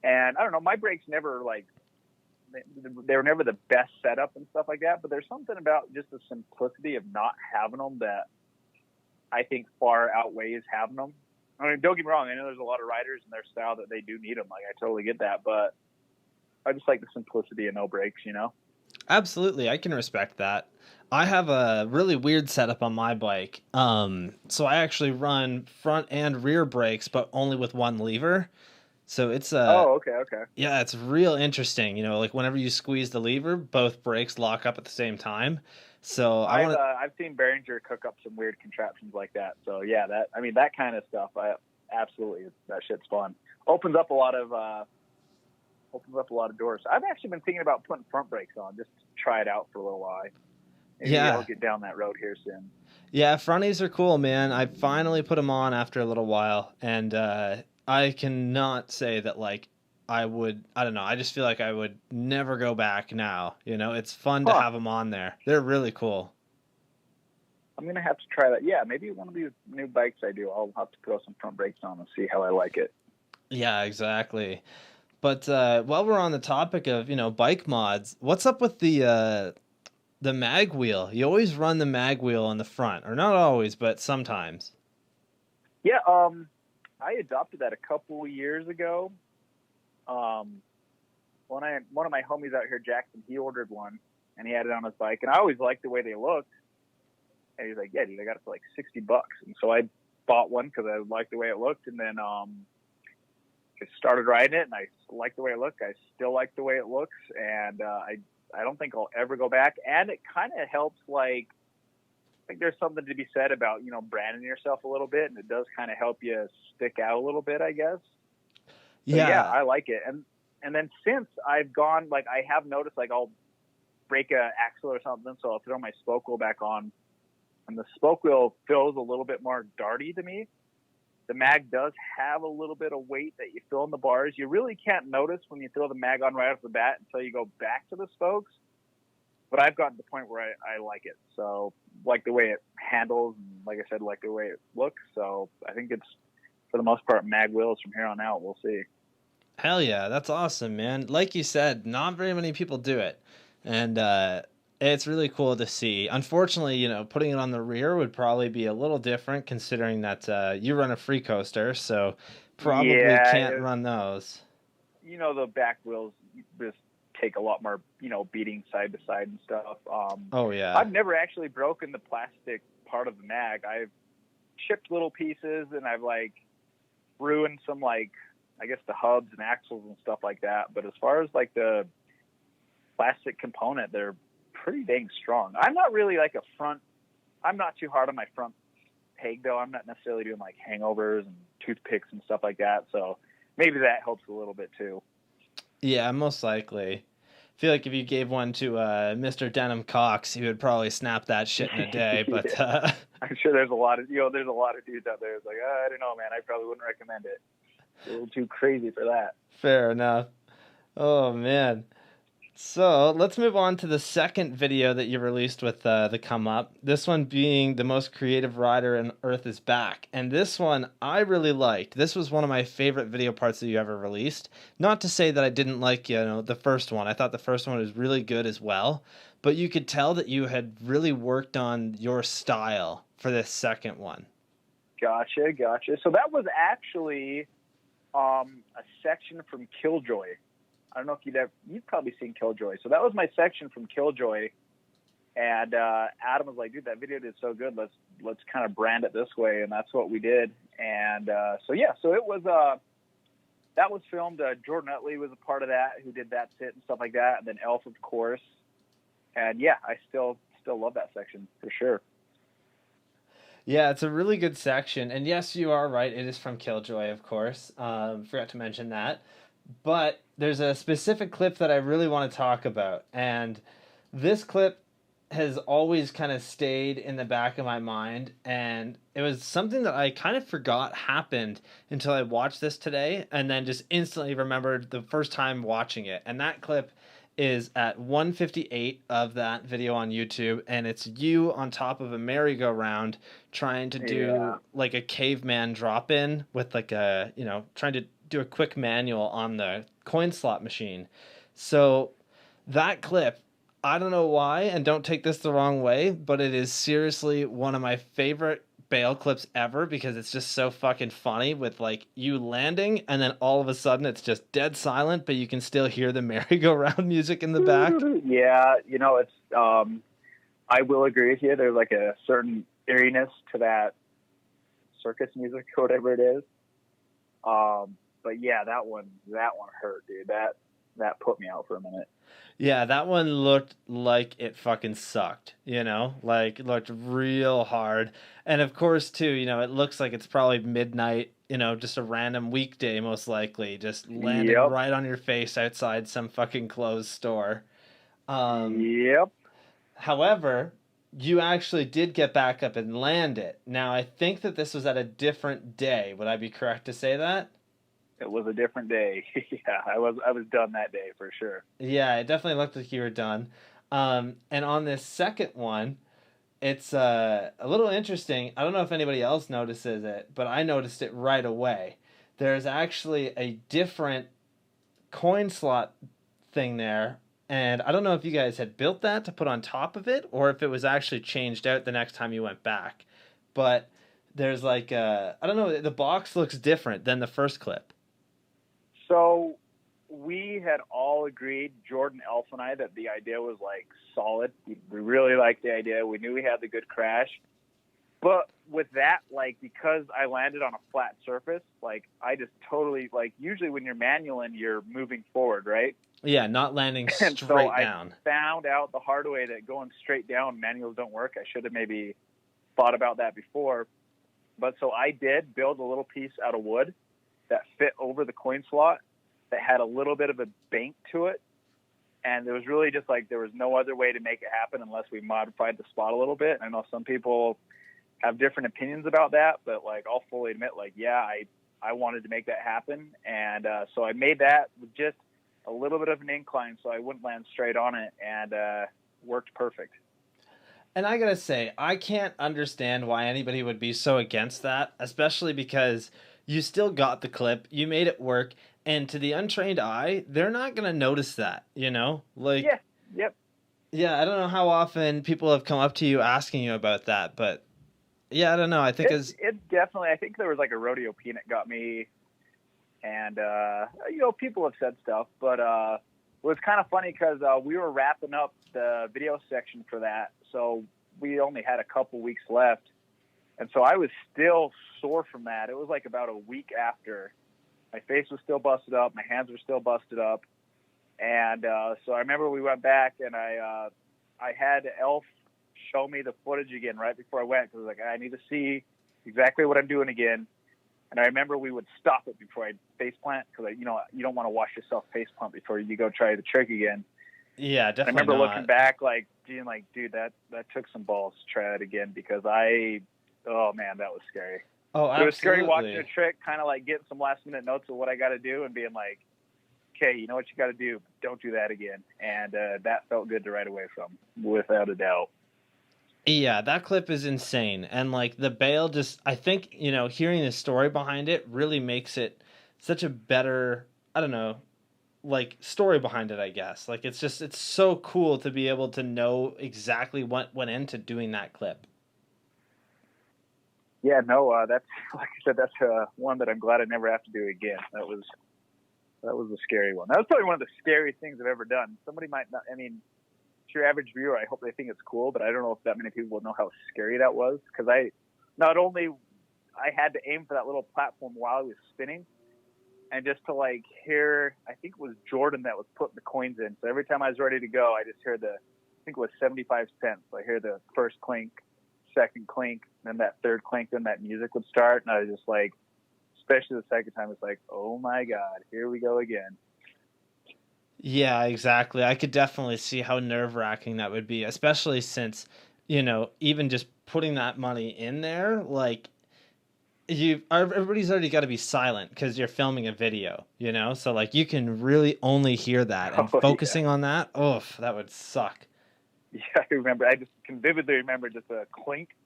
And I don't know, my brakes never they were never the best setup and stuff like that, but there's something about just the simplicity of not having them that I think far outweighs having them. I mean, don't get me wrong, I know there's a lot of riders in their style that they do need them. Like, I totally get that, but I just like the simplicity of no brakes, Absolutely, I can respect that. I have a really weird setup on my bike. So I actually run front and rear brakes, but only with one lever. So it's okay. Yeah, it's real interesting. Like whenever you squeeze the lever, both brakes lock up at the same time. So I've seen Behringer cook up some weird contraptions like that. So yeah, that kind of stuff, absolutely, that shit's fun. Opens up a lot of doors. I've actually been thinking about putting front brakes on just to try it out for a little while. Maybe I'll get down that road here soon. Yeah, fronties are cool, man. I finally put them on after a little while, and I cannot say that I don't know. I just feel like I would never go back now. It's fun to have them on there. They're really cool. I'm going to have to try that. Yeah, maybe one of these new bikes I do, I'll have to throw some front brakes on and see how I like it. Yeah, exactly. But while we're on the topic of, bike mods, what's up with the mag wheel? You always run the mag wheel on the front, or not always, but sometimes. Yeah, I adopted that a couple years ago. One of my homies out here, Jackson, he ordered one, and he had it on his bike, and I always liked the way they looked. And he's like, yeah, dude, I got it for like $60. And so I bought one because I liked the way it looked, and then I started riding it, and I liked the way it looked. I still like the way it looks, and I don't think I'll ever go back. And it kind of helps, I think there's something to be said about, branding yourself a little bit, and it does kind of help you stick out a little bit, I guess. So, yeah, I like it. And then since I've gone, I have noticed, I'll break a axle or something, so I'll throw my spoke wheel back on, and the spoke wheel feels a little bit more darty to me. The mag does have a little bit of weight that you feel in the bars. You really can't notice when you throw the mag on right off the bat until you go back to the spokes. But I've gotten to the point where I like it. So, like the way it handles, and like I said, like the way it looks. So, I think it's, for the most part, mag wheels from here on out. We'll see. Hell yeah, that's awesome, man. Like you said, not very many people do it. And it's really cool to see. Unfortunately, putting it on the rear would probably be a little different considering that you run a free coaster, so probably can't run those. The back wheels just take a lot more, beating side to side and stuff. Oh, yeah. I've never actually broken the plastic part of the mag. I've chipped little pieces, and I've, ruined some, I guess the hubs and axles and stuff like that. But as far as, the plastic component, they're pretty dang strong. I'm not really I'm not too hard on my front peg though. I'm not necessarily doing hangovers and toothpicks and stuff like that. So maybe that helps a little bit too. Yeah, most likely. I feel like if you gave one to Mr. Denham Cox, he would probably snap that shit in a day. But I'm sure there's a lot of dudes out there. It's I don't know, man. I probably wouldn't recommend it. It's a little too crazy for that. Fair enough. Oh man. So let's move on to the second video that you released with the come up. This one being the most creative rider in Earth is Back. And this one I really liked. This was one of my favorite video parts that you ever released. Not to say that I didn't like, the first one. I thought the first one was really good as well. But you could tell that you had really worked on your style for this second one. Gotcha. So that was actually a section from Killjoy. I don't know if you've probably seen Killjoy. So that was my section from Killjoy. And Adam was like, dude, that video did so good. Let's kind of brand it this way. And that's what we did. And so it was, that was filmed. Jordan Utley was a part of that, who did That's It and stuff like that. And then Elf, of course. And yeah, I still love that section for sure. Yeah, it's a really good section. And yes, you are right. It is from Killjoy, of course. Forgot to mention that. But there's a specific clip that I really want to talk about. And this clip has always kind of stayed in the back of my mind. And it was something that I kind of forgot happened until I watched this today. And then just instantly remembered the first time watching it. And that clip is at 158 of that video on YouTube, and it's you on top of a merry-go-round trying to do like a caveman drop-in with like a, trying to do a quick manual on the coin slot machine. So that clip, I don't know why, and don't take this the wrong way, but it is seriously one of my favorite bail clips ever because it's just so fucking funny with like you landing and then all of a sudden it's just dead silent, but you can still hear the merry-go-round music in the back. Yeah, it's I will agree with you. There's like a certain eeriness to that circus music or whatever it is. But yeah, that one hurt, dude. That put me out for a minute. Yeah, that one looked like it fucking sucked, like it looked real hard. And of course, too, it looks like it's probably midnight, just a random weekday, most likely, just landed right on your face outside some fucking closed store. Yep. However, you actually did get back up and land it. Now, I think that this was at a different day. Would I be correct to say that? It was a different day. Yeah, I was done that day for sure. Yeah, it definitely looked like you were done. And on this second one, it's a little interesting. I don't know if anybody else notices it, but I noticed it right away. There's actually a different coin slot thing there. And I don't know if you guys had built that to put on top of it or if it was actually changed out the next time you went back. But there's like I don't know, the box looks different than the first clip. So we had all agreed, Jordan, Elf, and I, that the idea was like solid. We really liked the idea. We knew we had the good crash. But with that, like, because I landed on a flat surface, like, I just totally, like, usually when you're manualing, you're moving forward, right? Yeah, not landing straight so down. I found out the hard way that going straight down manuals don't work. I should have maybe thought about that before. But so I did build a little piece out of wood that fit over the coin slot that had a little bit of a bank to it. And there was really just like, there was no other way to make it happen unless we modified the spot a little bit. I know some people have different opinions about that, but like, I'll fully admit, like, yeah, I wanted to make that happen. And so I made that with just a little bit of an incline so I wouldn't land straight on it, and worked perfect. And I gotta say, I can't understand why anybody would be so against that, especially because you still got the clip, you made it work, and to the untrained eye, they're not going to notice that, Like, yeah, yep. Yeah, I don't know how often people have come up to you asking you about that, but yeah, I don't know. I think it definitely, I think there was like a rodeo peanut got me, and, people have said stuff, but it was kind of funny because we were wrapping up the video section for that, so we only had a couple weeks left. And so I was still sore from that. It was like about a week after. My face was still busted up. My hands were still busted up. And so I remember we went back, and I had Elf show me the footage again right before I went, because I was like, I need to see exactly what I'm doing again. And I remember we would stop it before I face plant, because you don't want to wash yourself face plant before you go try the trick again. Yeah, definitely. I remember looking back, being like, dude, that took some balls to try that again, because oh man, that was scary. Oh, absolutely. It was scary watching a trick, kind of like getting some last minute notes of what I got to do and being like, okay, you know what you got to do? Don't do that again. And that felt good to ride away from, without a doubt. Yeah, that clip is insane. And like the bail just, I think, you know, hearing the story behind it really makes it such a better, I don't know, like story behind it, I guess. Like it's just, it's so cool to be able to know exactly what went into doing that clip. Yeah, no, that's, like I said, that's one that I'm glad I never have to do again. That was a scary one. That was probably one of the scariest things I've ever done. Somebody might not, I mean, to your average viewer, I hope they think it's cool, but I don't know if that many people will know how scary that was. Because I had to aim for that little platform while I was spinning, and just to like hear, I think it was Jordan that was putting the coins in. So every time I was ready to go, I just heard I think it was 75 cents. I hear the first clink, second clink, then that third clink, then that music would start. And I was just like, especially the second time, it's like, oh my God, here we go again. Yeah, exactly. I could definitely see how nerve-wracking that would be, especially since, you know, even just putting that money in there, like everybody's already got to be silent because you're filming a video, you know? So like you can really only hear that, and focusing on that, that would suck. Yeah, I remember. I just can vividly remember just a clink,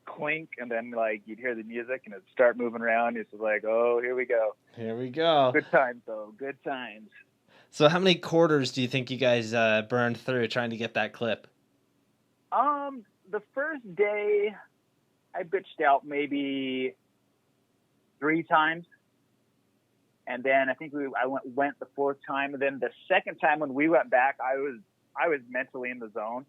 clink, and then like you'd hear the music and it'd start moving around. It's just like, oh, here we go. Here we go. Good times, though. Good times. So how many quarters do you think you guys burned through trying to get that clip? The first day I bitched out maybe 3 times. And then I think I went the 4th time. And then the second time when we went back, I was mentally in the zone.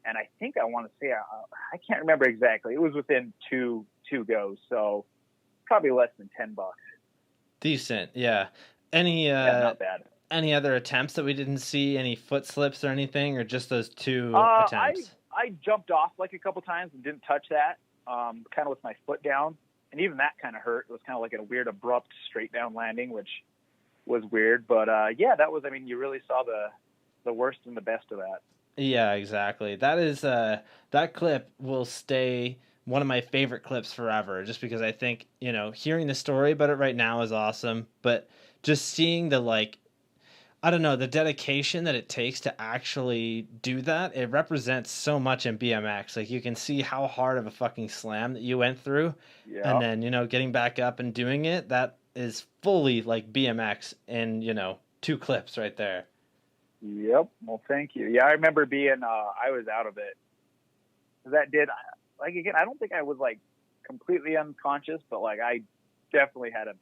And I think I want to say, I can't remember exactly. It was within two goes. So probably less than $10. Decent. Yeah. Not bad. Any other attempts that we didn't see? Any foot slips or anything, or just those 2 attempts? I jumped off like a couple times and didn't touch that, kind of with my foot down. And even that kind of hurt. It was kind of like a weird, abrupt, straight down landing, which was weird. But yeah, that was, I mean, you really saw the worst and the best of that. Yeah, exactly. That is, that clip will stay one of my favorite clips forever, just because I think, you know, hearing the story about it right now is awesome. But just seeing the, like, I don't know, the dedication that it takes to actually do that, it represents so much in BMX. Like, you can see how hard of a fucking slam that you went through. Yeah. And then, you know, getting back up and doing it, that is fully like BMX in, you know, 2 clips right there. Yep. Well, thank you. Yeah, I remember being, I was out of it. That did, like, again, I don't think I was like completely unconscious, but like I definitely had a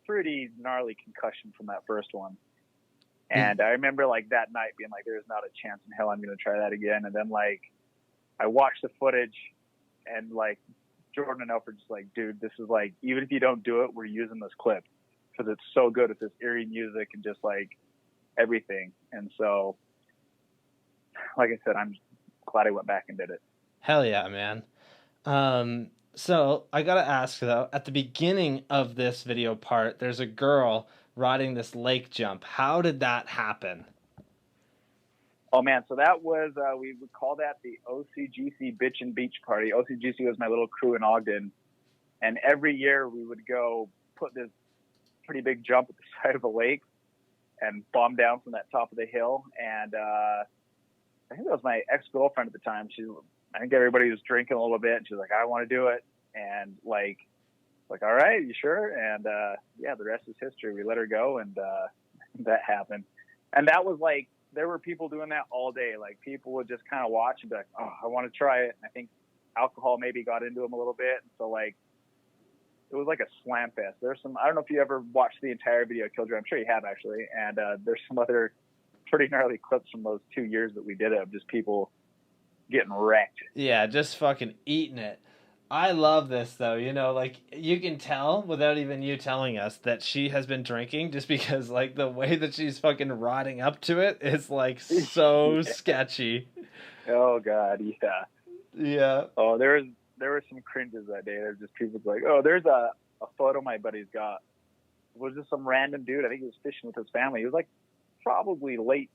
pretty gnarly concussion from that first one. And I remember like that night being like, there's not a chance in hell I'm going to try that again. And then like, I watched the footage and like Jordan and Elf were just like, dude, this is like, even if you don't do it, we're using this clip because it's so good with this eerie music and just like everything. And so, like I said, I'm glad I went back and did it. Hell yeah, man. So I got to ask though, at the beginning of this video part, there's a girl riding this lake jump. How did that happen? Oh man, so that was, we would call that the OCGC Bitch and Beach Party. OCGC was my little crew in Ogden. And every year we would go put this pretty big jump at the side of a lake and bomb down from that top of the hill. And I think that was my ex-girlfriend at the time. I think everybody was drinking a little bit and she was like, I want to do it. And like, all right, you sure? And yeah, the rest is history. We let her go, and that happened. And that was like, there were people doing that all day. Like people would just kind of watch and be like, oh, I want to try it. And I think alcohol maybe got into them a little bit. And so like, it was like a slam fest. There's some, I don't know if you ever watched the entire video Killjoy. I'm sure you have actually. And there's some other pretty gnarly clips from those 2 years that we did it of just people getting wrecked. Yeah, just fucking eating it. I love this though, you know, like you can tell without even you telling us that she has been drinking, just because like the way that she's fucking riding up to it is like so sketchy. Oh God, yeah. Yeah. Oh, there were some cringes that day. There's just people like, oh, there's a photo my buddy's got. It was just some random dude. I think he was fishing with his family. He was like probably late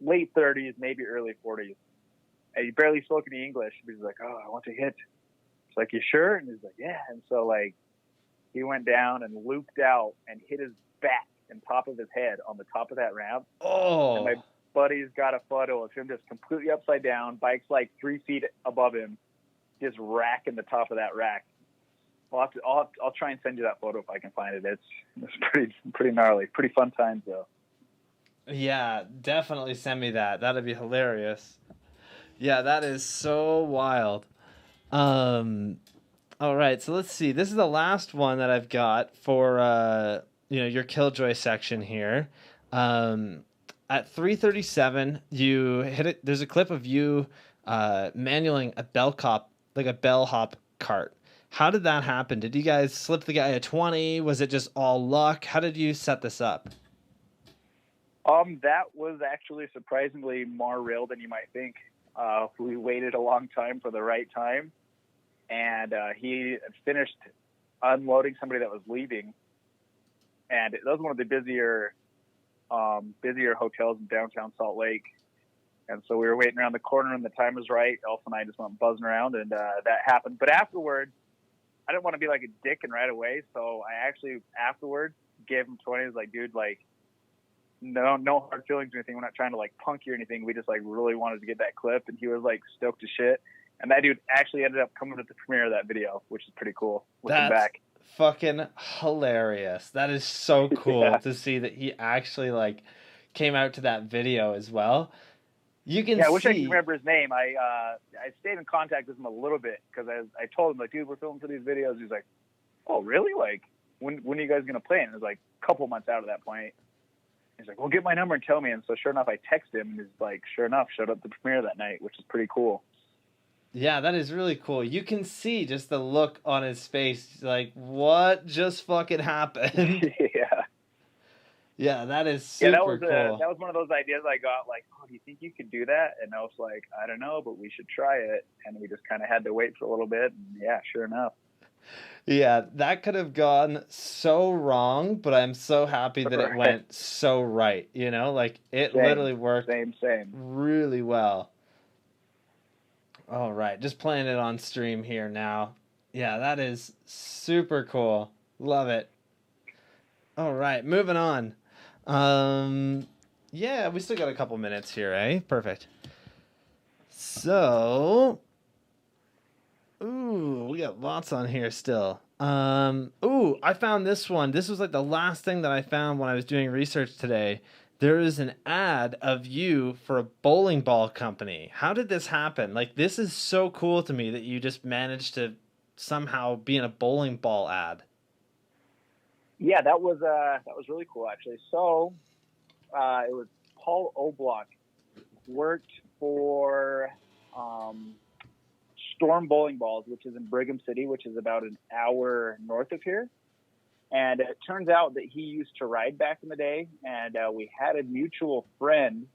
30s, maybe early 40s. And he barely spoke any English. But he's like, oh, I want to hit. It's like, you sure? And he's like, yeah. And so like he went down and looped out and hit his back in top of his head on the top of that ramp. Oh. And my buddy's got a photo of him just completely upside down, bike's like 3 feet above him, just racking the top of that rack. I'll try and send you that photo if I can find it. It's pretty gnarly. Pretty fun times though. Yeah, definitely send me that. That'd be hilarious. Yeah, that is so wild. All right, so let's see. This is the last one that I've got for your Killjoy section here. At 3:37, you hit it. There's a clip of you manualing a bellhop cart. How did that happen? Did you guys slip the guy a 20? Was it just all luck? How did you set this up? That was actually surprisingly more real than you might think. We waited a long time for the right time, and he had finished unloading somebody that was leaving, and that was one of the busier hotels in downtown Salt Lake. And so we were waiting around the corner, and the time was right. Elf and I just went buzzing around, and that happened. But afterwards, I didn't want to be like a dick and right away, so I actually afterwards gave him 20. I was like, dude, like, no hard feelings or anything. We're not trying to like punk you or anything. We just like really wanted to get that clip, and he was like stoked as shit. And that dude actually ended up coming to the premiere of that video, which is pretty cool. Looking back, fucking hilarious. That is so cool to see that he actually like came out to that video as well. You can I wish I could remember his name. I stayed in contact with him a little bit because I told him, like, dude, we're filming for these videos. He's like, oh, really? Like, when are you guys going to play? And it was like a couple months out of that point. He's like, well, get my number and tell me. And so sure enough, I texted him, and he's like, sure enough, showed up at the premiere that night, which is pretty cool. Yeah, that is really cool. You can see just the look on his face, like, what just fucking happened? Yeah. Yeah, that is super cool. That was one of those ideas I got, like, oh, do you think you could do that? And I was like, I don't know, but we should try it. And we just kind of had to wait for a little bit. And yeah, sure enough. Yeah, that could have gone so wrong, but I'm so happy that it went so right. You know, like it literally worked really well. All right, just playing it on stream here now. Yeah, that is super cool. Love it. All right, moving on. Yeah, we still got a couple minutes here, eh? Perfect. So, ooh, we got lots on here still. Ooh, I found this one. This was like the last thing that I found when I was doing research today. There is an ad of you for a bowling ball company. How did this happen? Like, this is so cool to me that you just managed to somehow be in a bowling ball ad. Yeah, that was really cool, actually. So, it was Paul Oblock, worked for Storm Bowling Balls, which is in Brigham City, which is about an hour north of here. And it turns out that he used to ride back in the day, and we had a mutual friend.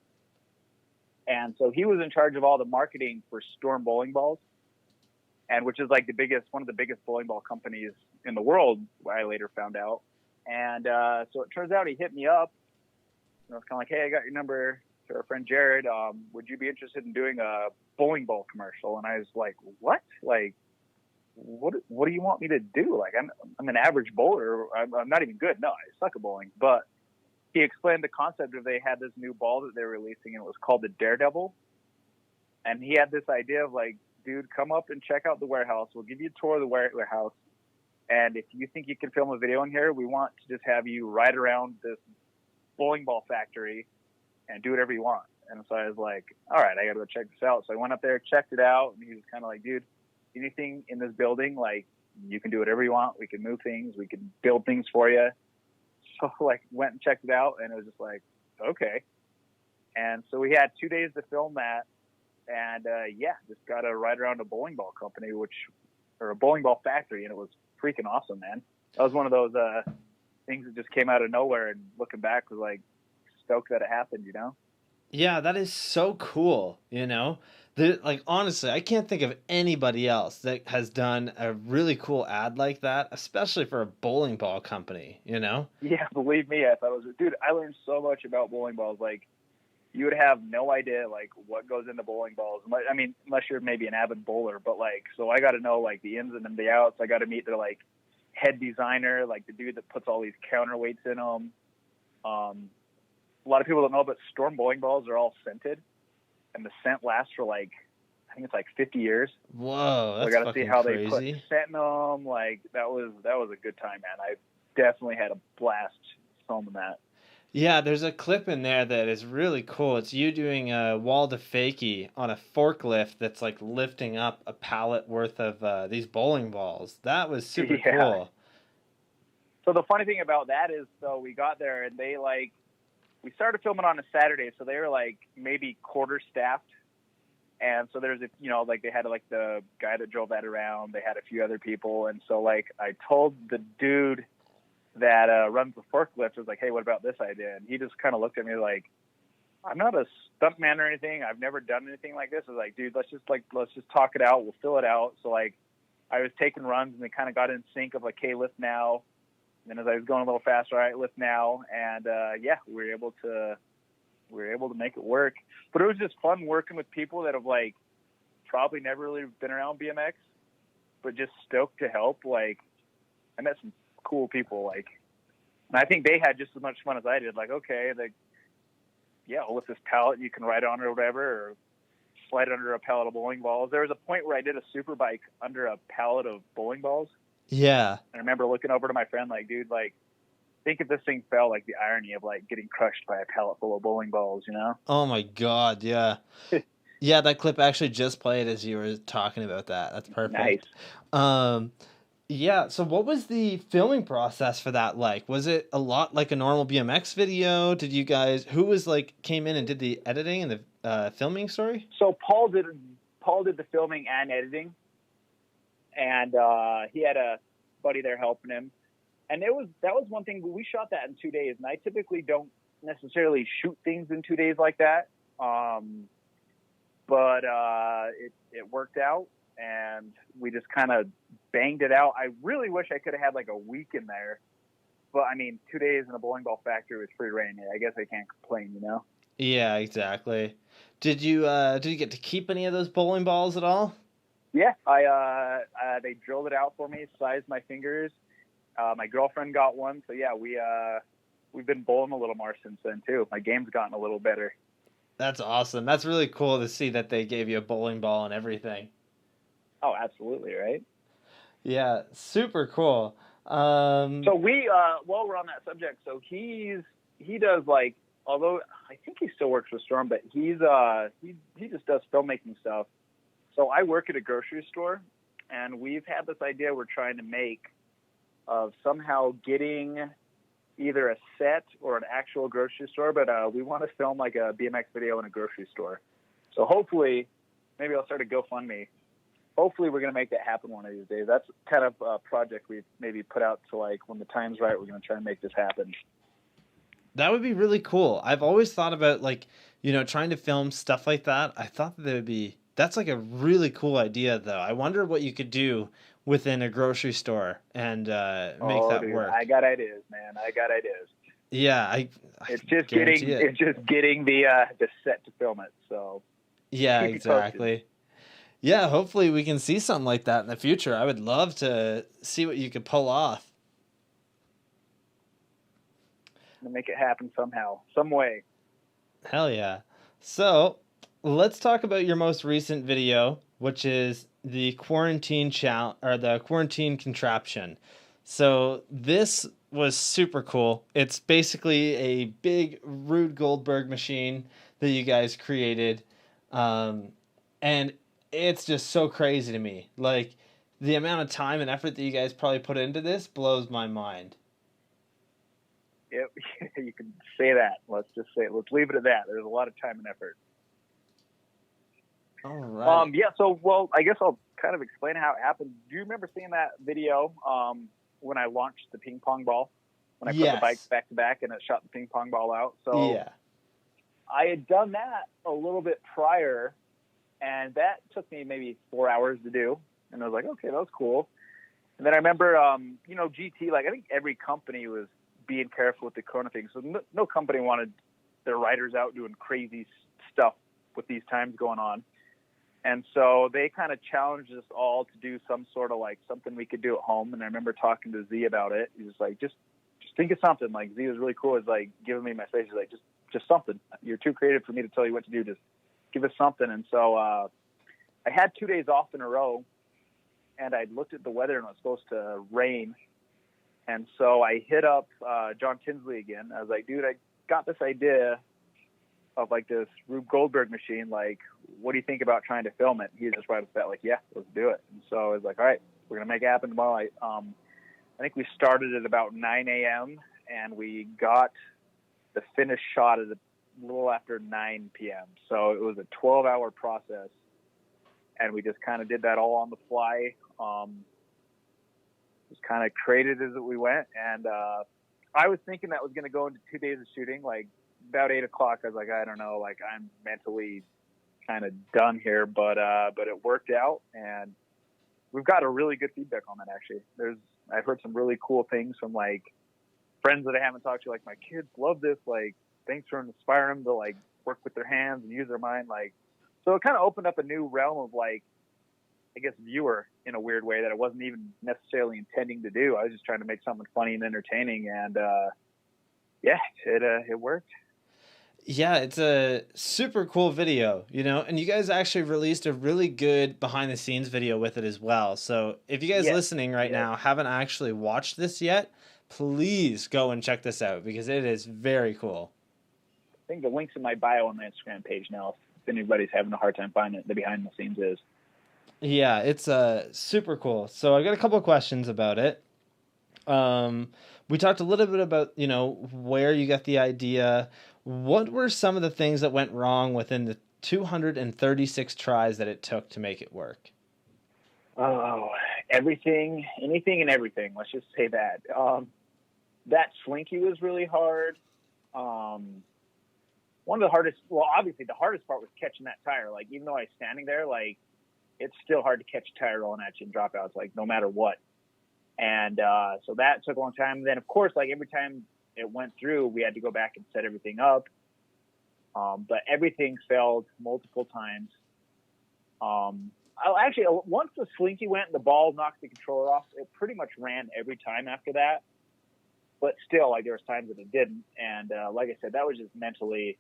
And so he was in charge of all the marketing for Storm Bowling Balls, and which is like one of the biggest bowling ball companies in the world, I later found out. And so it turns out he hit me up, and I was kind of like, hey, I got your number to our friend Jared. Would you be interested in doing a bowling ball commercial? And I was like, what? Like, what do you want me to do? Like, I'm an average bowler. I'm not even good. No, I suck at bowling. But he explained the concept of they had this new ball that they were releasing, and it was called the Daredevil. And he had this idea of like, dude, come up and check out the warehouse. We'll give you a tour of the warehouse. And if you think you can film a video in here, we want to just have you ride around this bowling ball factory and do whatever you want. And so I was like, all right, I got to go check this out. So I went up there, checked it out, and he was kind of like, dude, anything in this building, like, you can do whatever you want. We can move things. We can build things for you. So, like, went and checked it out, and it was just like, okay. And so we had 2 days to film that. And, just got to ride around a bowling ball company, or a bowling ball factory, and it was freaking awesome, man. That was one of those things that just came out of nowhere, and looking back was like stoked that it happened, you know? Yeah, that is so cool, you know? Like, honestly, I can't think of anybody else that has done a really cool ad like that, especially for a bowling ball company, you know? Yeah, believe me, I thought it was, dude, I learned so much about bowling balls. Like, you would have no idea, like, what goes into bowling balls. I mean, unless you're maybe an avid bowler, but, like, so I got to know, like, the ins and the outs. I got to meet their, like, head designer, like, the dude that puts all these counterweights in them. A lot of people don't know, but Storm bowling balls are all scented, and the scent lasts for like, I think it's like 50 years. Whoa, that's so I got to see how crazy. they put scent in them. Like that was a good time, man. I definitely had a blast filming that. Yeah, there's a clip in there that is really cool. It's you doing a wall to fakie on a forklift that's like lifting up a pallet worth of these bowling balls. That was super cool. So the funny thing about that is, so we got there and we started filming on a Saturday, so they were like maybe quarter staffed. And so there's like they had like the guy that drove that around. They had a few other people. And so like I told the dude that runs the forklift, I was like, hey, what about this idea? And he just kind of looked at me like, I'm not a stuntman or anything. I've never done anything like this. I was like, dude, let's just talk it out. We'll fill it out. So like I was taking runs and they kind of got in sync of like, hey, lift now. And then as I was going a little faster, all right, lift now. And we were able to make it work. But it was just fun working with people that have like probably never really been around BMX, but just stoked to help. Like I met some cool people, like, and I think they had just as much fun as I did. Like, okay, I'll lift this pallet, you can ride on it or whatever, or slide under a pallet of bowling balls. There was a point where I did a super bike under a pallet of bowling balls. Yeah. I remember looking over to my friend, like, dude, like, think if this thing fell, like the irony of like getting crushed by a pallet full of bowling balls, you know? Oh my God. Yeah. Yeah. That clip actually just played as you were talking about that. That's perfect. Nice. Yeah. So what was the filming process for that like? Was it a lot like a normal BMX video? Did you guys, who was like, came in and did the editing and the filming, sorry? So Paul did the filming and editing. And he had a buddy there helping him. And that was one thing. We shot that in 2 days. And I typically don't necessarily shoot things in 2 days like that. But it worked out. And we just kind of banged it out. I really wish I could have had like a week in there. But, I mean, 2 days in a bowling ball factory with free reign. I guess I can't complain, you know? Yeah, exactly. Did you get to keep any of those bowling balls at all? Yeah, they drilled it out for me, sized my fingers. My girlfriend got one, so yeah, we've been bowling a little more since then too. My game's gotten a little better. That's awesome. That's really cool to see that they gave you a bowling ball and everything. Oh, absolutely, right? Yeah, super cool. So we, while we're on that subject, so he does like, although I think he still works with Storm, but he just does filmmaking stuff. So I work at a grocery store, and we've had this idea we're trying to make of somehow getting either a set or an actual grocery store, but we want to film like a BMX video in a grocery store. So hopefully, maybe I'll start a GoFundMe. Hopefully we're going to make that happen one of these days. That's kind of a project we've maybe put out to like when the time's right, we're going to try and make this happen. That would be really cool. I've always thought about like, trying to film stuff like that. I thought that that's like a really cool idea though. I wonder what you could do within a grocery store and make that work. I got ideas, man. I got ideas. Yeah, it's just getting the set to film it. So yeah, exactly. Yeah, hopefully we can see something like that in the future. I would love to see what you could pull off. To make it happen somehow, some way. Hell yeah. So let's talk about your most recent video, which is the Quarantine Contraption. So this was super cool. It's basically a big Rube Goldberg machine that you guys created. And it's just so crazy to me. Like the amount of time and effort that you guys probably put into this blows my mind. Yep, you can say that. Let's leave it at that. There's a lot of time and effort. All right. Yeah, so, well, I guess I'll kind of explain how it happened. Do you remember seeing that video when I launched the ping pong ball? When I put the bikes back to back and it shot the ping pong ball out? So yeah. I had done that a little bit prior, and that took me maybe 4 hours to do. And I was like, okay, that was cool. And then I remember, GT, like I think every company was being careful with the Corona thing. So no company wanted their riders out doing crazy stuff with these times going on. And so they kind of challenged us all to do some sort of like something we could do at home. And I remember talking to Z about it. He was like, just think of something. Like, Z was really cool. It's like giving me my space. He's like, just something. You're too creative for me to tell you what to do. Just give us something. And so I had 2 days off in a row, and I looked at the weather, and it was supposed to rain. And so I hit up John Tinsley again. I was like, dude, I got this idea of like this Rube Goldberg machine. Like, what do you think about trying to film it? He was just right off the bat like, yeah, let's do it. And so I was like, all right, we're going to make it happen tomorrow. I think we started at about 9 a.m. and we got the finished shot at a little after 9 p.m. So it was a 12-hour process, and we just kind of did that all on the fly. Just kind of created as we went. And I was thinking that was going to go into 2 days of shooting. Like about 8 o'clock, I was like, I don't know, like I'm mentally kind of done here, but it worked out, and we've got a really good feedback on that. Actually, I've heard some really cool things from like friends that I haven't talked to. Like, my kids love this. Like, thanks for inspiring them to like work with their hands and use their mind. Like, so it kind of opened up a new realm of like, I guess, viewer in a weird way that I wasn't even necessarily intending to do. I was just trying to make something funny and entertaining, and yeah, it worked. Yeah, it's a super cool video, you know, and you guys actually released a really good behind the scenes video with it as well. So if you guys listening right now haven't actually watched this yet, please go and check this out because it is very cool. I think the link's in my bio on the Instagram page now. If anybody's having a hard time finding it, the behind the scenes is. Yeah, it's super cool. So I got a couple of questions about it. We talked a little bit about, you know, where you got the idea. What were some of the things that went wrong within the 236 tries that it took to make it work? Oh, anything and everything. Let's just say that. That slinky was really hard. One of the hardest, well, obviously the hardest part was catching that tire. Like, even though I was standing there, like, it's still hard to catch a tire rolling at you in dropouts, like, no matter what. And so that took a long time. And then, of course, like, every time it went through, we had to go back and set everything up. But everything failed multiple times. Actually, once the slinky went and the ball knocked the controller off, it pretty much ran every time after that. But still, like, there was times that it didn't. And like I said, that was just mentally.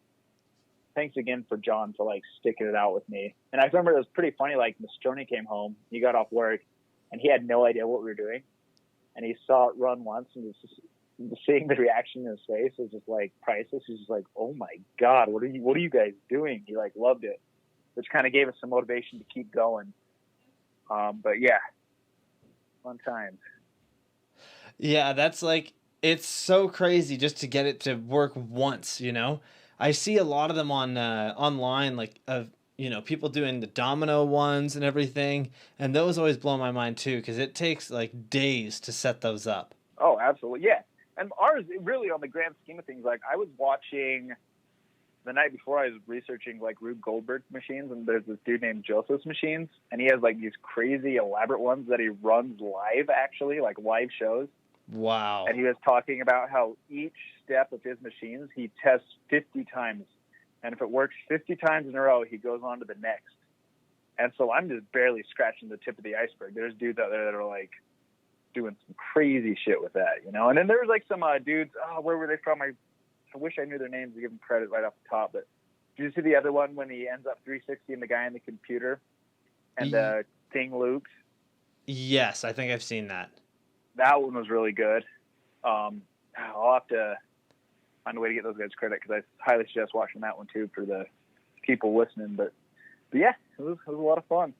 Thanks again for John for like sticking it out with me. And I remember it was pretty funny. Like, Mastroni came home, he got off work, and he had no idea what we were doing. And he saw it run once, and just seeing the reaction in his face was just like priceless. He's just like, "Oh my God, what are you guys doing?" He like loved it, which kind of gave us some motivation to keep going. But yeah, fun times. Yeah, that's like, it's so crazy just to get it to work once, you know? I see a lot of them on online, like of, you know, people doing the domino ones and everything, and those always blow my mind too because it takes like days to set those up. Oh, absolutely, yeah. And ours, really, on the grand scheme of things, like, I was watching the night before, I was researching like Rube Goldberg machines, and there's this dude named Joseph's machines, and he has like these crazy elaborate ones that he runs live, actually, like live shows. Wow. And he was talking about how each step of his machines, he tests 50 times. And if it works 50 times in a row, he goes on to the next. And so I'm just barely scratching the tip of the iceberg. There's dudes out there that are like doing some crazy shit with that, you know? And then there was like some dudes, where were they from? I wish I knew their names to give them credit right off the top. But did you see the other one when he ends up 360 and the guy in the computer and the thing loops? Yes, I think I've seen that. That one was really good. I'll have to find a way to get those guys credit because I highly suggest watching that one too for the people listening. But yeah, it was a lot of fun.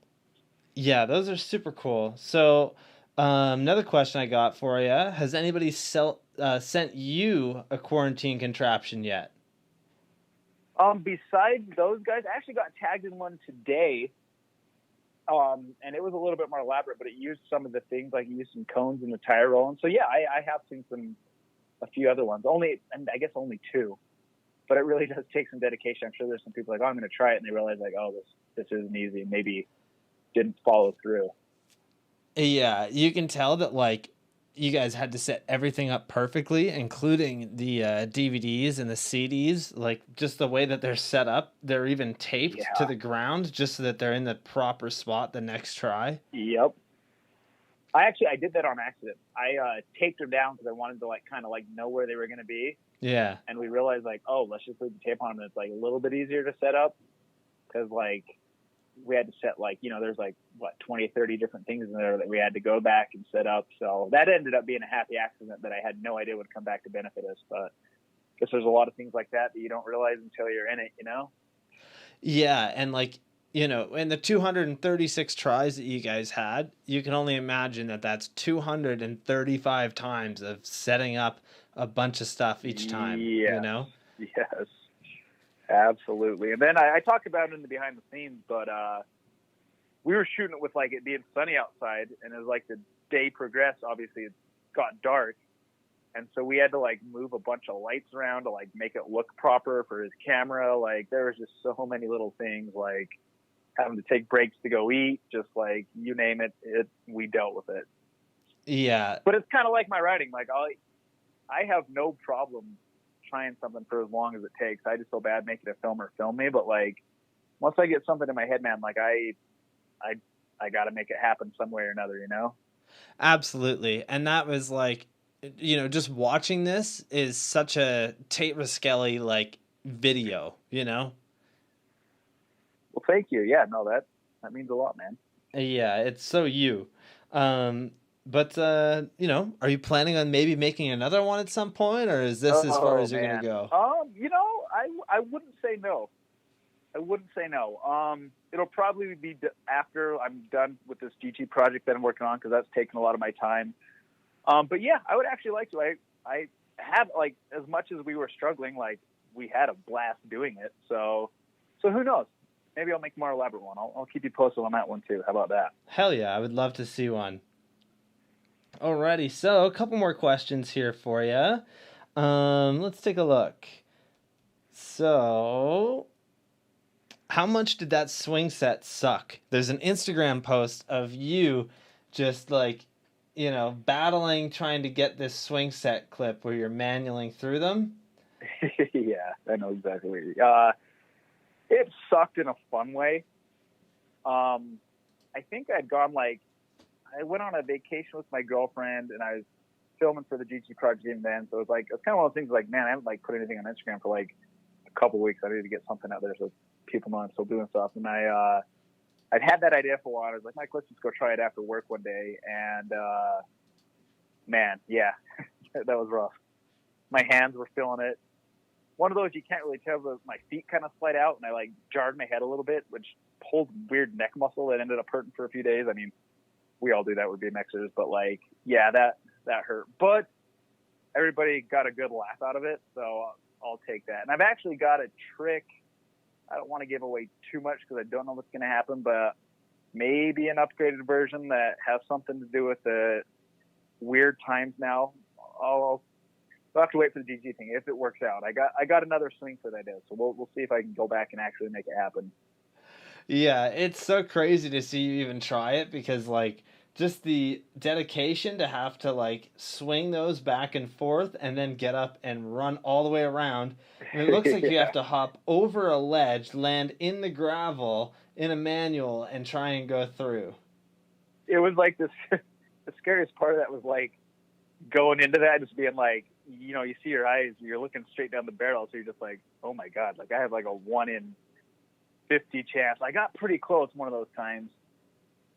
Yeah, those are super cool. So another question I got for you: has anybody sent you a quarantine contraption yet? Besides those guys, I actually got tagged in one today. And it was a little bit more elaborate, but it used some of the things, like it used some cones in the tire rolling. So yeah, I have seen a few other ones. Only 2, but it really does take some dedication. I'm sure there's some people like, oh, I'm going to try it, and they realize like, oh, this isn't easy. Maybe didn't follow through. Yeah, you can tell that like you guys had to set everything up perfectly, including the DVDs and the CDs. Like, just the way that they're set up, they're even taped to the ground just so that they're in the proper spot the next try. Yep. I did that on accident. I taped them down because I wanted to like kind of like know where they were going to be. Yeah. And we realized like, oh, let's just leave the tape on them. It's like a little bit easier to set up because like we had to set like, you know, there's like what 20, 30 different things in there that we had to go back and set up. So that ended up being a happy accident that I had no idea would come back to benefit us. But I guess there's a lot of things like that you don't realize until you're in it, you know? Yeah, and like, you know, in the 236 tries that you guys had, you can only imagine that that's 235 times of setting up a bunch of stuff each time, you know? Yes, absolutely. And then I talked about it in the behind the scenes, but we were shooting it with like it being sunny outside, and as like the day progressed, obviously it got dark. And so we had to like move a bunch of lights around to like make it look proper for his camera. Like there was just so many little things, like having to take breaks to go eat, just like you name it, we dealt with it. Yeah. But it's kind of like my riding. Like I have no problem trying something for as long as it takes. I just feel bad making a filmer film me. But like once I get something in my head, man, like I got to make it happen some way or another, you know? Absolutely. And that was like, you know, just watching this is such a Tate Roskelley like video, you know? Well, thank you. Yeah, no, that means a lot, man. Yeah, it's so you. But you know, are you planning on maybe making another one at some point, or is this as far as you're gonna go? You know, I wouldn't say no. I wouldn't say no. It'll probably be after I'm done with this GT project that I'm working on because that's taken a lot of my time. But yeah, I would actually like to. I have like as much as we were struggling, like we had a blast doing it. So who knows? Maybe I'll make a more elaborate one. I'll keep you posted on that one too. How about that? Hell yeah, I would love to see one. Alrighty, so a couple more questions here for you. Let's take a look. So, how much did that swing set suck? There's an Instagram post of you just like, you know, battling trying to get this swing set clip where you're manualing through them. Yeah, I know exactly what it sucked in a fun way. I think I went on a vacation with my girlfriend and I was filming for the GT project even then. So it was kind of one of those things like, man, I haven't like put anything on Instagram for like a couple of weeks. I need to get something out there so people know I'm still doing stuff. And I'd had that idea for a while. I was like, Mike, let's just go try it after work one day. And man, yeah, that was rough. My hands were feeling it. One of those you can't really tell, but my feet kind of slide out, and I like jarred my head a little bit, which pulled weird neck muscle that ended up hurting for a few days. I mean, we all do that with BMXers, but like, yeah, that hurt. But everybody got a good laugh out of it, so I'll take that. And I've actually got a trick. I don't want to give away too much because I don't know what's going to happen, but maybe an upgraded version that has something to do with the weird times now. I'll have to wait for the GG thing if it works out. I got another swing for that day, so we'll see if I can go back and actually make it happen. Yeah, it's so crazy to see you even try it because like just the dedication to have to like swing those back and forth and then get up and run all the way around. And it looks like Yeah. you have to hop over a ledge, land in the gravel in a manual, and try and go through. It was like this. The scariest part of that was like going into that, just being like, you know, you see your eyes, you're looking straight down the barrel, so you're just like, oh my god, like I have like a 1 in 50 chance. I got pretty close one of those times.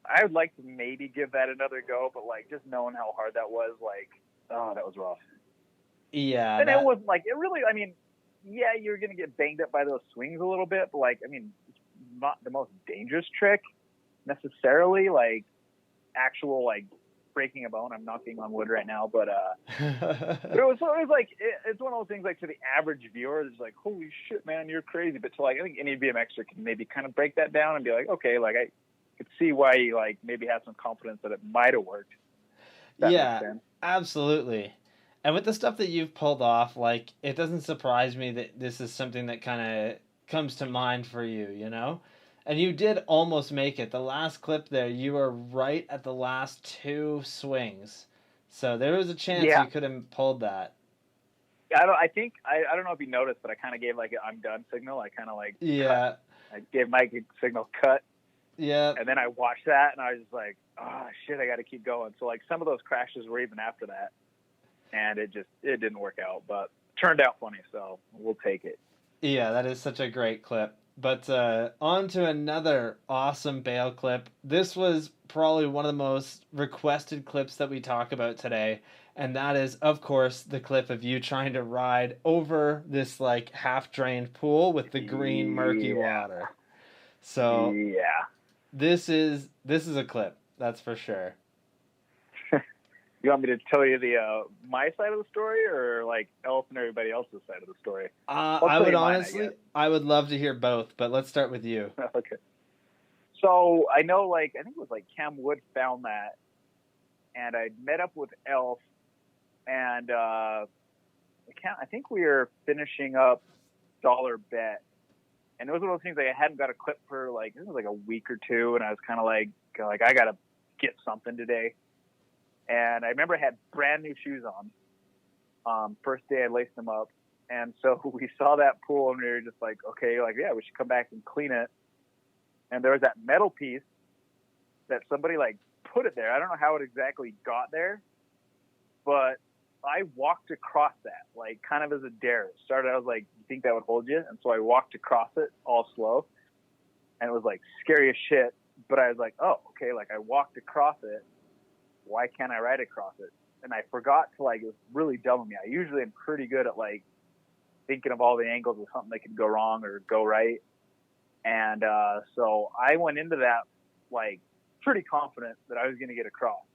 I would like to maybe give that another go, but like just knowing how hard that was, like, oh, that was rough. Yeah. And it wasn't like it really. I mean, yeah, you're gonna get banged up by those swings a little bit, but like, I mean, it's not the most dangerous trick necessarily. Like actual like breaking a bone. I'm knocking on wood right now, but it was like it's one of those things like to the average viewer, it's like, holy shit, man, you're crazy. But to like, I think any BMXer can maybe kind of break that down and be like, okay, like I could see why you like maybe have some confidence that it might have worked. Yeah, absolutely. And with the stuff that you've pulled off, like it doesn't surprise me that this is something that kind of comes to mind for you, you know? And you did almost make it. The last clip there, you were right at the last 2 swings. So there was a chance you could have pulled that. I don't know if you noticed, but I kind of gave like an I'm done signal. I kind of like I gave Mike a signal cut. Yeah. And then I watched that and I was just like, oh shit, I got to keep going. So like some of those crashes were even after that, and it didn't work out, but turned out funny. So we'll take it. Yeah, that is such a great clip. But on to another awesome bail clip. This was probably one of the most requested clips that we talk about today. And that is, of course, the clip of you trying to ride over this like half-drained pool with the green murky water. So yeah, this is a clip, that's for sure. You want me to tell you the my side of the story, or like Elf and everybody else's side of the story? I would honestly, I would love to hear both, but let's start with you. Okay. So I know, like, I think it was like Cam Wood found that, and I met up with Elf, and I think we were finishing up Dollar Bet, and it was one of those things like I hadn't got a clip for like this was like a week or two, and I was kind of like I gotta get something today. And I remember I had brand new shoes on. First day I laced them up. And so we saw that pool and we were just like, okay, like, yeah, we should come back and clean it. And there was that metal piece that somebody like put it there. I don't know how it exactly got there, but I walked across that, like kind of as a dare. It started, I was like, you think that would hold you? And so I walked across it all slow, and it was like scary as shit. But I was like, oh, okay, like I walked across it. Why can't I ride across it? And I forgot to, like, it was really dumb of me. I usually am pretty good at like thinking of all the angles of something that could go wrong or go right. And so I went into that like pretty confident that I was going to get across.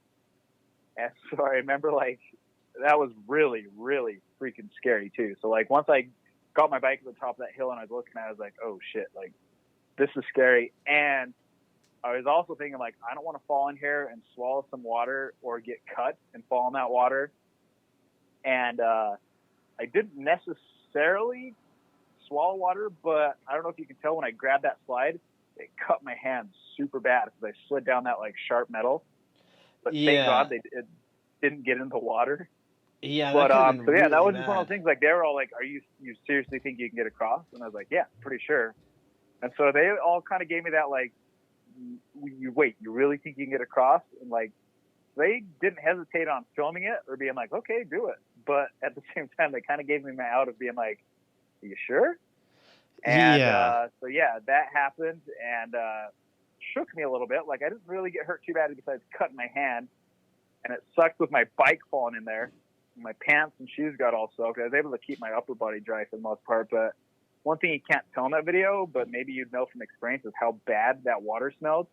And so I remember like that was really, really freaking scary too. So like once I got my bike to the top of that hill and I was looking at it, I was like, oh shit, like this is scary. And I was also thinking, like, I don't want to fall in here and swallow some water or get cut and fall in that water. And I didn't necessarily swallow water, but I don't know if you can tell when I grabbed that slide, it cut my hand super bad because I slid down that, like, sharp metal. But thank God it didn't get in the water. Yeah, but so really that was bad. just one of those things. Like, they were all like, you seriously think you can get across? And I was like, yeah, pretty sure. And so they all kind of gave me that, like, you really think you can get across? And like they didn't hesitate on filming it or being like, okay, do it. But at the same time, they kind of gave me my out of being like, are you sure? And so yeah, that happened and shook me a little bit. Like I didn't really get hurt too bad besides cutting my hand, and it sucked with my bike falling in there. My pants and shoes got all soaked. I was able to keep my upper body dry for the most part, but one thing you can't tell in that video, but maybe you'd know from experience, is how bad that water smelled.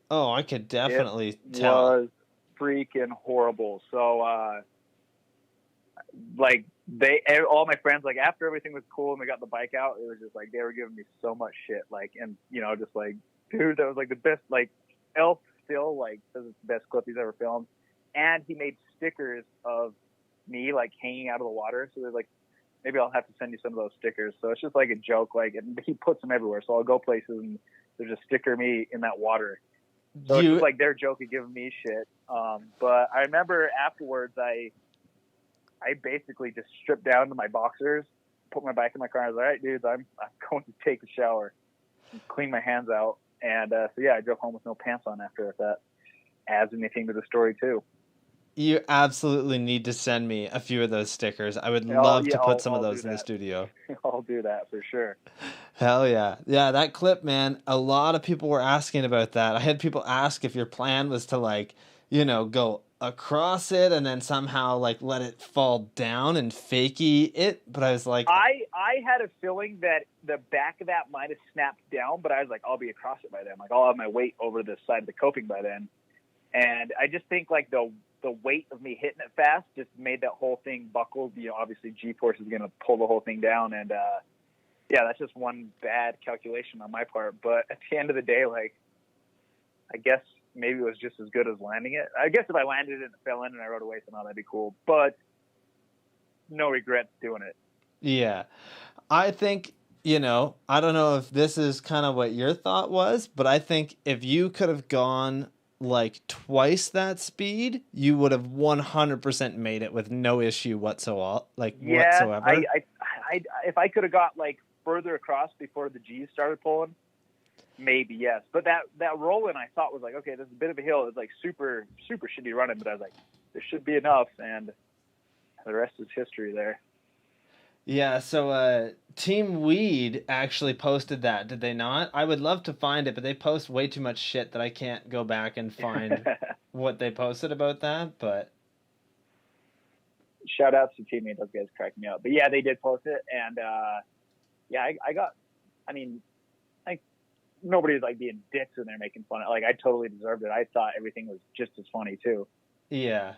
Oh, I could definitely tell. It was freaking horrible. So, like, all my friends, like, after everything was cool and we got the bike out, it was just like, they were giving me so much shit. Like, and, you know, just like, dude, that was like the best, like, Elf still, like, says it's the best clip he's ever filmed. And he made stickers of me, like, hanging out of the water. So there's like, maybe I'll have to send you some of those stickers. So it's just like a joke, like, and he puts them everywhere. So I'll go places and there's a sticker of me in that water. So it's just like their joke of giving me shit. But I remember afterwards, I basically just stripped down to my boxers, put my bike in my car. And I was like, all right, dudes, I'm going to take a shower and clean my hands out. And so yeah, I drove home with no pants on after, if that adds anything to the story too. You absolutely need to send me a few of those stickers. I would love to put some of those in the studio. I'll do that for sure. Hell yeah. Yeah, that clip, man, a lot of people were asking about that. I had people ask if your plan was to, like, you know, go across it and then somehow, like, let it fall down and fakey it. But I was like... I had a feeling that the back of that might have snapped down, but I was like, I'll be across it by then. Like, I'll have my weight over the side of the coping by then. And I just think, like, the weight of me hitting it fast just made that whole thing buckle. You know, obviously G-force is going to pull the whole thing down. And, yeah, that's just one bad calculation on my part. But at the end of the day, like, I guess maybe it was just as good as landing it. I guess if I landed it and it fell in and I rode away somehow, that'd be cool. But no regrets doing it. Yeah. I think, you know, I don't know if this is kind of what your thought was, but I think if you could have gone like twice that speed, you would have 100% made it with no issue whatsoever. I if I could have got like further across before the G's started pulling, Maybe, yes. But that roll-in I thought was like, okay, this is a bit of a hill. It's like super, super shitty running, but I was like, there should be enough, and the rest is history there. Yeah, so Team Weed actually posted that, did they not? I would love to find it, but they post way too much shit that I can't go back and find what they posted about that, but... Shout outs to Team Weed, those guys cracked me up. But yeah, they did post it, and I mean, nobody's like being dicks when they're making fun of it. Like, I totally deserved it. I thought everything was just as funny too. Yeah.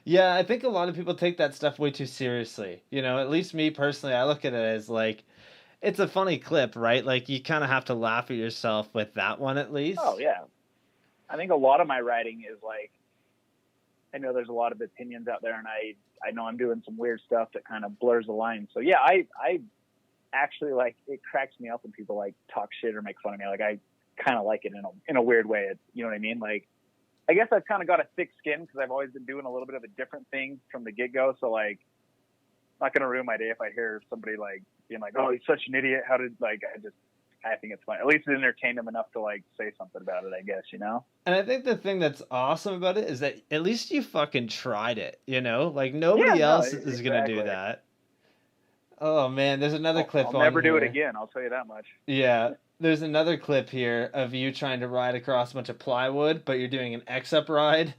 Yeah, I think a lot of people take that stuff way too seriously. You know, at least me personally, I look at it as like, it's a funny clip, right? Like, you kind of have to laugh at yourself with that one at least. Oh, yeah. I think a lot of my writing is like, I know there's a lot of opinions out there, and I know I'm doing some weird stuff that kind of blurs the line. So yeah, I actually, like, it cracks me up when people like talk shit or make fun of me. Like, I kind of like it in a weird way. You know what I mean? Like, I guess I've kind of got a thick skin because I've always been doing a little bit of a different thing from the get-go. So like, not going to ruin my day if I hear somebody like being like, oh, he's such an idiot. How did, like, I think it's funny. At least it entertained them enough to like say something about it, I guess, you know? And I think the thing that's awesome about it is that at least you fucking tried it, you know? Like, nobody else is going to do that. Oh, man, there's another clip on I'll never do here. it again, I'll tell you that much. Yeah, there's another clip here of you trying to ride across a bunch of plywood, but you're doing an X-up ride,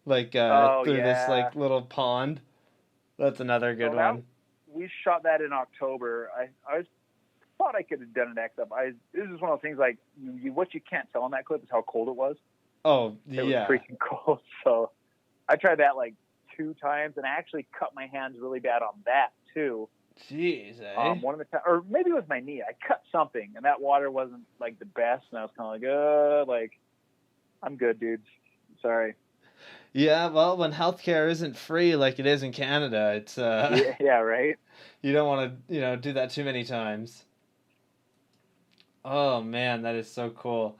like, through this, like, little pond. That's another good one. We shot that in October. I thought I could have done an X-up. This is one of those things, like, what you can't tell in that clip is how cold it was. Oh, yeah. It was freaking cold, so I tried that, like, 2 times, and I actually cut my hands really bad on that, too. Jeez, eh? One of the times, or maybe it was my knee. I cut something, and that water wasn't like the best, and I was kind of like, I'm good, dudes. Sorry. Yeah, well, when healthcare isn't free like it is in Canada, it's yeah, right. You don't want to, do that too many times. Oh man, that is so cool.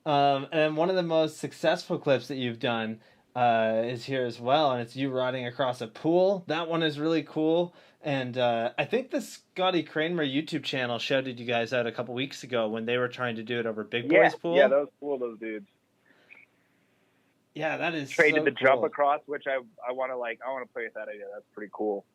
And one of the most successful clips that you've done is here as well, and it's you riding across a pool. That one is really cool. And I think the Scotty Kramer YouTube channel shouted you guys out a couple weeks ago when they were trying to do it over Big Boy's pool. Yeah, that was cool, those dudes. Yeah, that is traded so the cool. Jump across, which I want to play with that idea. That's pretty cool.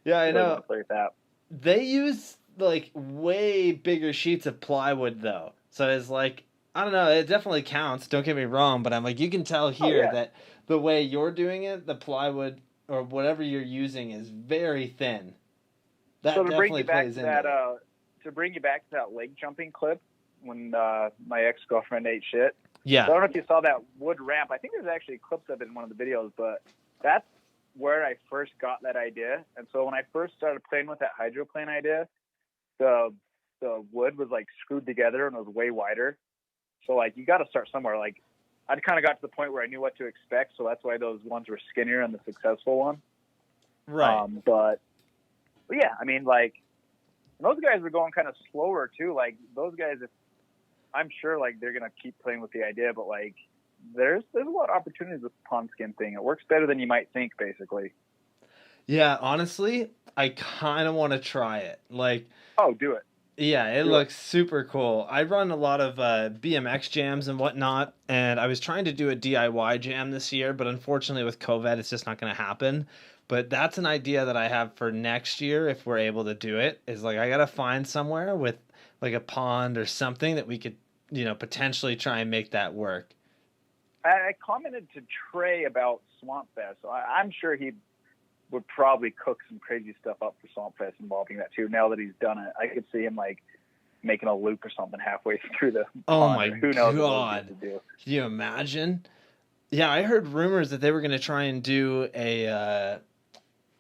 Yeah, I know. I want to play with that. They use like way bigger sheets of plywood though, so it's like, I don't know. It definitely counts. Don't get me wrong, but I'm like, you can tell here that the way you're doing it, the plywood or whatever you're using is very thin. That definitely plays into it. To bring you back to that leg jumping clip when my ex-girlfriend ate shit. Yeah. So I don't know if you saw that wood ramp. I think there's actually clips of it in one of the videos, but that's where I first got that idea. And so when I first started playing with that hydroplane idea, the wood was like screwed together and it was way wider. So like, you got to start somewhere. Like, I'd kind of got to the point where I knew what to expect, so that's why those ones were skinnier and the successful one. Right. But yeah, I mean, like, those guys were going kind of slower too. Like, those guys, I'm sure like they're gonna keep playing with the idea, but like, there's a lot of opportunities with the pond skin thing. It works better than you might think, basically. Yeah, honestly, I kind of want to try it. Like, oh, do it. Yeah, it looks super cool. I run a lot of BMX jams and whatnot, and I was trying to do a DIY jam this year, but unfortunately with COVID, it's just not going to happen. But that's an idea that I have for next year if we're able to do it, is like I got to find somewhere with like a pond or something that we could, potentially try and make that work. I commented to Trey about Swamp Fest, so I'm sure he would probably cook some crazy stuff up for Swamp Fest involving that too. Now that he's done it, I could see him like making a loop or something halfway through the pond. My who knows God. What to do. Can you imagine? Yeah, I heard rumors that they were going to try and do a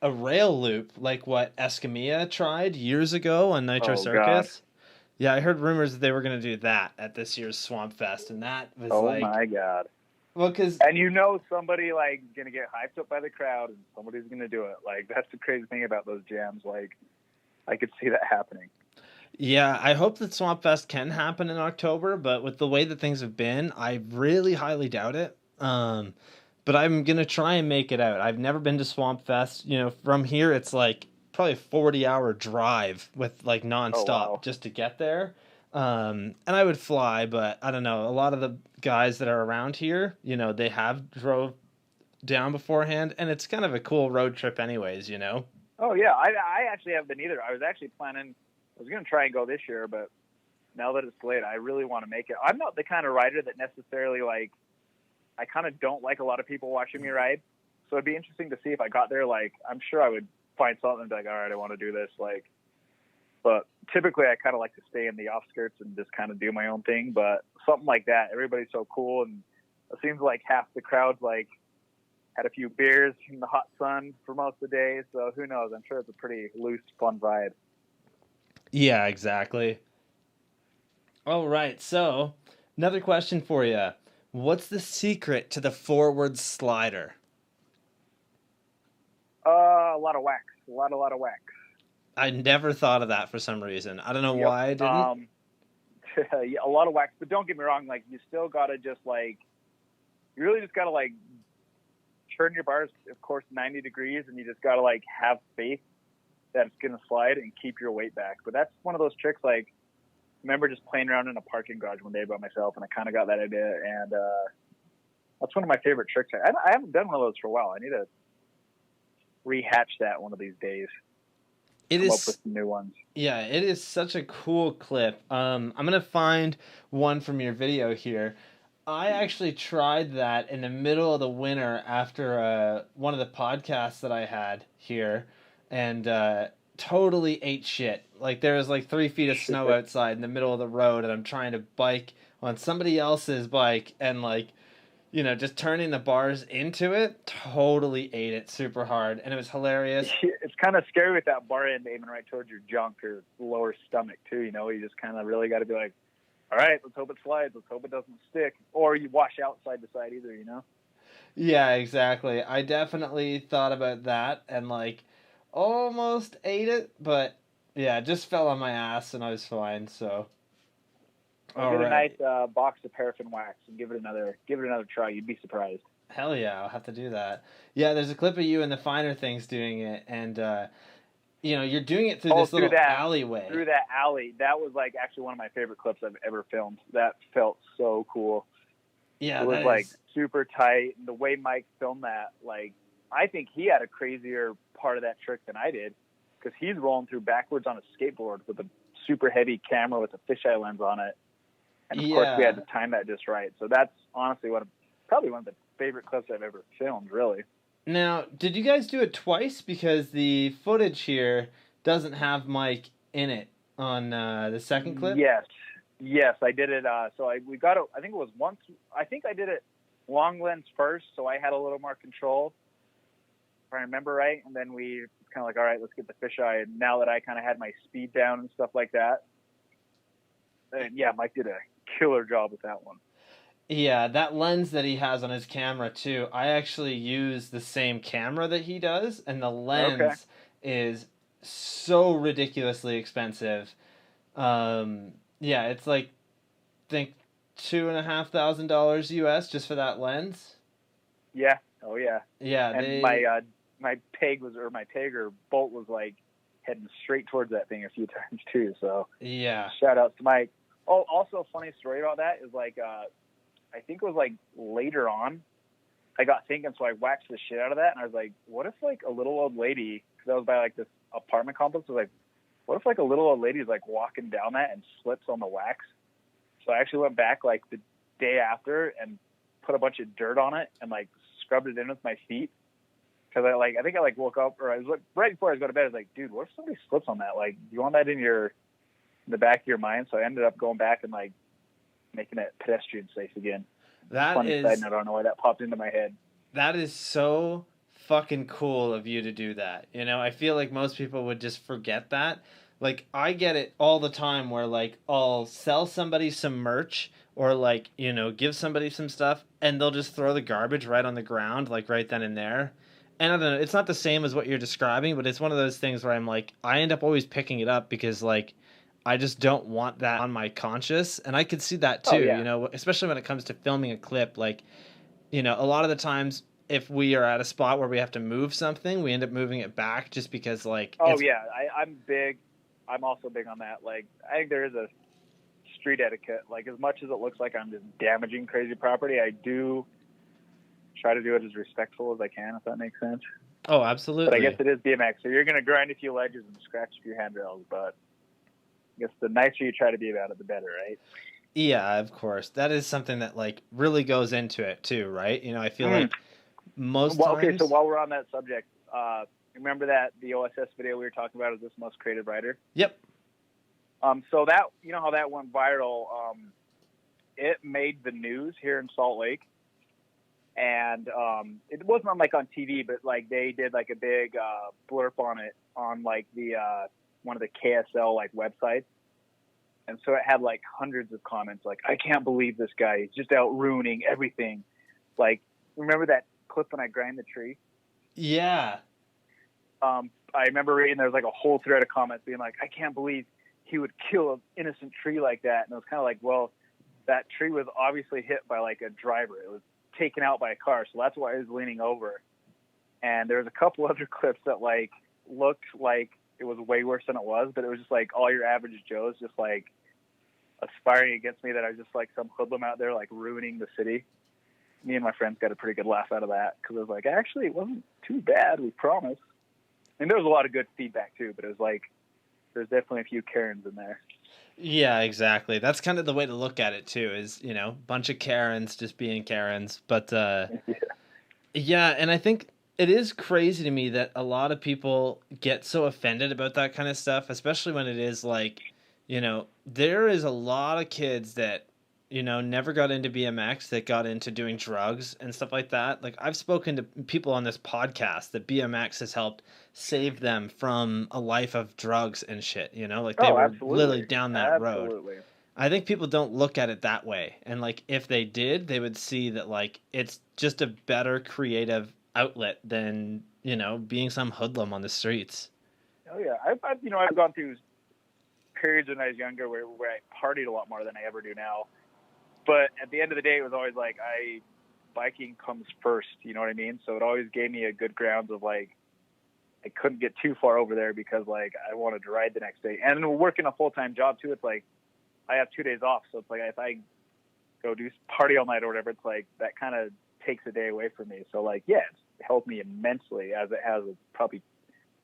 rail loop like what Escamilla tried years ago on Nitro Circus. God. Yeah, I heard rumors that they were going to do that at this year's Swamp Fest, and that was oh my God. Well, and somebody like gonna get hyped up by the crowd, and somebody's gonna do it. Like, that's the crazy thing about those jams. Like, I could see that happening. Yeah, I hope that Swamp Fest can happen in October, but with the way that things have been, I really highly doubt it. But I'm gonna try and make it out. I've never been to Swamp Fest. From here it's like probably a 40-hour drive with like nonstop just to get there. And I would fly, but I don't know. A lot of the guys that are around here, you know, they have drove down beforehand, and it's kind of a cool road trip, anyways. You know. Oh yeah, I actually haven't been either. I was actually planning. I was going to try and go this year, but now that it's late, I really want to make it. I'm not the kind of rider that necessarily like. I kind of don't like a lot of people watching me ride, so it'd be interesting to see if I got there. Like, I'm sure I would find something and be like, all right, I want to do this. Like, but typically I kind of like to stay in the offskirts and just kind of do my own thing. But something like that, everybody's so cool, and it seems like half the crowd's like had a few beers in the hot sun for most of the day. So who knows? I'm sure it's a pretty loose, fun vibe. Yeah, exactly. All right, so another question for you. What's the secret to the forward slider? A lot of wax. A lot of wax. I never thought of that for some reason. I don't know why I didn't. Yeah, a lot of wax, but don't get me wrong. Like, you still gotta just like, you really just gotta like turn your bars, of course, 90 degrees, and you just gotta like have faith that it's gonna slide and keep your weight back. But that's one of those tricks. Like, I remember just playing around in a parking garage one day by myself, and I kind of got that idea, and that's one of my favorite tricks. I haven't done one of those for a while. I need to rehatch that one of these days. It Come is up with some new ones. Yeah, it is such a cool clip. I'm gonna find one from your video here. I actually tried that in the middle of the winter after one of the podcasts that I had here, and totally ate shit. Like, there was like 3 feet of snow outside in the middle of the road, and I'm trying to bike on somebody else's bike, and like, you know, just turning the bars into it, totally ate it super hard, and it was hilarious. It's kind of scary with that bar end aiming right towards your junk or lower stomach too. You know, you just kind of really got to be like, all right, let's hope it slides. Let's hope it doesn't stick, or you wash out side to side either. You know. Yeah, exactly. I definitely thought about that and like almost ate it, but yeah, it just fell on my ass and I was fine. So, Well, get a nice box of paraffin wax and give it another try. You'd be surprised. Hell yeah, I'll have to do that. Yeah, there's a clip of you and the finer things doing it, and you know, you're doing it through this little alleyway. Through that alley, that was like actually one of my favorite clips I've ever filmed. That felt so cool. Yeah, it was like super tight. And the way Mike filmed that, like, I think he had a crazier part of that trick than I did, because he's rolling through backwards on a skateboard with a super heavy camera with a fisheye lens on it. And of course we had to time that just right. So that's honestly probably one of the favorite clips I've ever filmed, really. Now, did you guys do it twice? Because the footage here doesn't have Mike in it on the second clip? Yes, I did it. We got it, I think it was once. I think I did it long lens first, so I had a little more control, if I remember right. And then we kind of like, all right, let's get the fisheye. And now that I kind of had my speed down and stuff like that, and yeah, Mike did a killer job with that one. Yeah, that lens that he has on his camera too. I actually use the same camera that he does, and the lens is so ridiculously expensive. Yeah, it's like, I think $2,500 US just for that lens. Yeah. Oh yeah. Yeah. And my peg or bolt was like heading straight towards that thing a few times too. So yeah. Shout out to Mike. Oh, also a funny story about that is like, I think it was like later on, I got thinking, so I waxed the shit out of that, and I was like, what if like a little old lady, because I was by like this apartment complex, I was like, what if like a little old lady is like walking down that and slips on the wax? So I actually went back like the day after and put a bunch of dirt on it and like scrubbed it in with my feet. Because I think I woke up, or I was right before I was going to bed, I was like, dude, what if somebody slips on that? Like, you want that in the back of your mind? So I ended up going back and like making it pedestrian safe again. Funny side note, I don't know why that popped into my head. That is so fucking cool of you to do that. You know, I feel like most people would just forget that. Like, I get it all the time where like I'll sell somebody some merch or like, you know, give somebody some stuff and they'll just throw the garbage right on the ground, like right then and there. And I don't know, it's not the same as what you're describing, but it's one of those things where I'm like, I end up always picking it up because like I just don't want that on my conscience. And I could see that too, you know, especially when it comes to filming a clip. Like, you know, a lot of the times if we are at a spot where we have to move something, we end up moving it back just because like... I'm also big on that. Like, I think there is a street etiquette. Like, as much as it looks like I'm just damaging crazy property, I do try to do it as respectful as I can, if that makes sense. Oh, absolutely. But I guess it is BMX, so you're going to grind a few ledges and scratch a few handrails, but I guess the nicer you try to be about it, the better, right? Yeah, of course. That is something that like really goes into it too, right? You know, I feel like most times... Okay, so while we're on that subject, remember that the OSS video we were talking about is this most creative rider? Yep. So that, you know how that went viral, it made the news here in Salt Lake. And it wasn't on, like, on TV, but like they did like a big blurb on it on like the one of the KSL like websites. And so it had like hundreds of comments like, I can't believe this guy. He's just out ruining everything. Like, remember that clip when I grind the tree? Yeah. I remember reading there was like a whole thread of comments being like, I can't believe he would kill an innocent tree like that. And it was kind of like, well, that tree was obviously hit by like a driver. It was taken out by a car, so that's why he was leaning over. And there was a couple other clips that like looked like it was way worse than it was, but it was just like all your average Joes just like aspiring against me that I was just like some hoodlum out there like ruining the city. Me and my friends got a pretty good laugh out of that because it was like, actually, it wasn't too bad, we promise. And there was a lot of good feedback too, but it was like there's definitely a few Karens in there. Yeah, exactly. That's kind of the way to look at it too, is, you know, bunch of Karens just being Karens. But yeah, and I think it is crazy to me that a lot of people get so offended about that kind of stuff, especially when it is like, you know, there is a lot of kids that, you know, never got into BMX, that got into doing drugs and stuff like that. Like, I've spoken to people on this podcast that BMX has helped save them from a life of drugs and shit, you know, like they were literally down that road. I think people don't look at it that way. And like, if they did, they would see that like, it's just a better creative outlet than, you know, being some hoodlum on the streets. Oh yeah. I've gone through periods when I was younger where I partied a lot more than I ever do now. But at the end of the day, it was always like biking comes first, you know what I mean? So it always gave me a good grounds of like, I couldn't get too far over there because like I wanted to ride the next day. And working a full-time job too, it's like I have 2 days off. So it's like if I go do party all night or whatever, it's like that kind of takes a day away from me. So like, yeah, it's helped me immensely, as it has with probably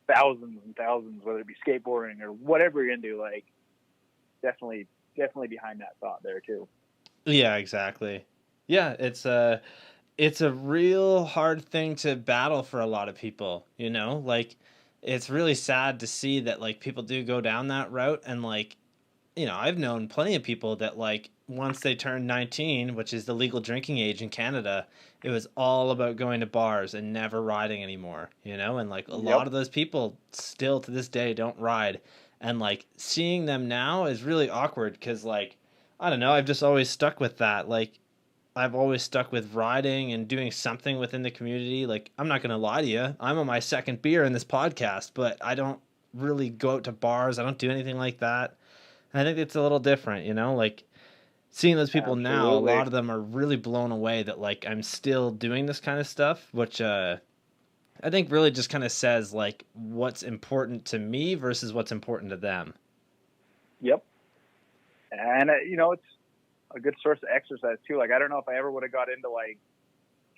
thousands and thousands, whether it be skateboarding or whatever you're into. Like, definitely behind that thought there too. Yeah, exactly. Yeah, it's a real hard thing to battle for a lot of people, you know? Like, it's really sad to see that like people do go down that route. And like, you know, I've known plenty of people that like once they turned 19, which is the legal drinking age in Canada, it was all about going to bars and never riding anymore, you know? And like a lot of those people still to this day don't ride. And like seeing them now is really awkward because like, I don't know, I've just always stuck with that. Like, I've always stuck with riding and doing something within the community. Like, I'm not going to lie to you, I'm on my second beer in this podcast, but I don't really go out to bars. I don't do anything like that. And I think it's a little different, you know? Like, seeing those people now, a lot of them are really blown away that, like, I'm still doing this kind of stuff, which I think really just kind of says, like, what's important to me versus what's important to them. Yep. And, you know, it's a good source of exercise too. Like, I don't know if I ever would have got into like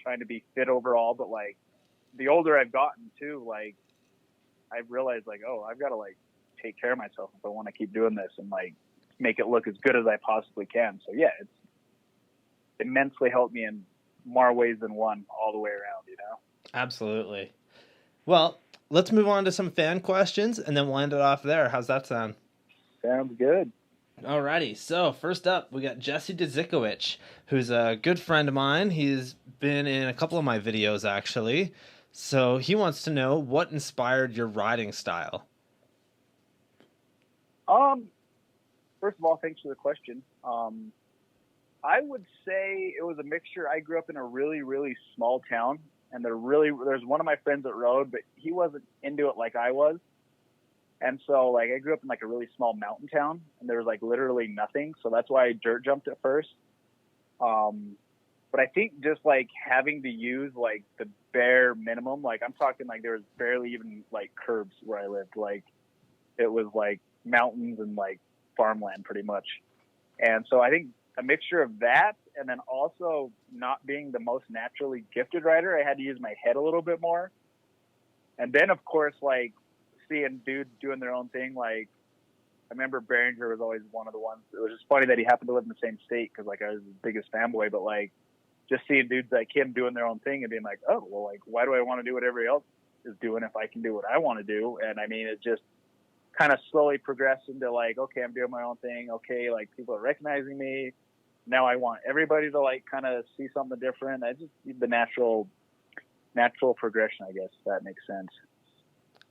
trying to be fit overall, but like the older I've gotten too, like I've realized like, oh, I've got to like take care of myself if I want to keep doing this and like make it look as good as I possibly can. So yeah, it's immensely helped me in more ways than one all the way around, you know? Absolutely. Well, let's move on to some fan questions and then we'll end it off there. How's that sound? Sounds good. Alrighty, so first up, we got Jesse Dzikowicz, who's a good friend of mine. He's been in a couple of my videos, actually. So he wants to know what inspired your riding style. First of all, thanks for the question. I would say it was a mixture. I grew up in a really, really small town, and there's one of my friends that rode, but he wasn't into it like I was. And so, like, I grew up in, like, a really small mountain town, and there was, like, literally nothing. So that's why I dirt jumped at first. But I think just, like, having to use, like, the bare minimum, like, I'm talking, like, there was barely even, like, curbs where I lived. Like, it was, like, mountains and, like, farmland pretty much. And so I think a mixture of that, and then also not being the most naturally gifted rider, I had to use my head a little bit more. And then, of course, like seeing dudes doing their own thing. Like I remember Behringer was always one of the ones. It was just funny that he happened to live in the same state because like I was his biggest fanboy. But like just seeing dudes like him doing their own thing and being like, oh, well, like why do I want to do what everybody else is doing if I can do what I want to do? And I mean, it just kind of slowly progressed into like, okay, I'm doing my own thing. Okay, like people are recognizing me. Now I want everybody to like kind of see something different. I just need the natural progression, I guess, if that makes sense.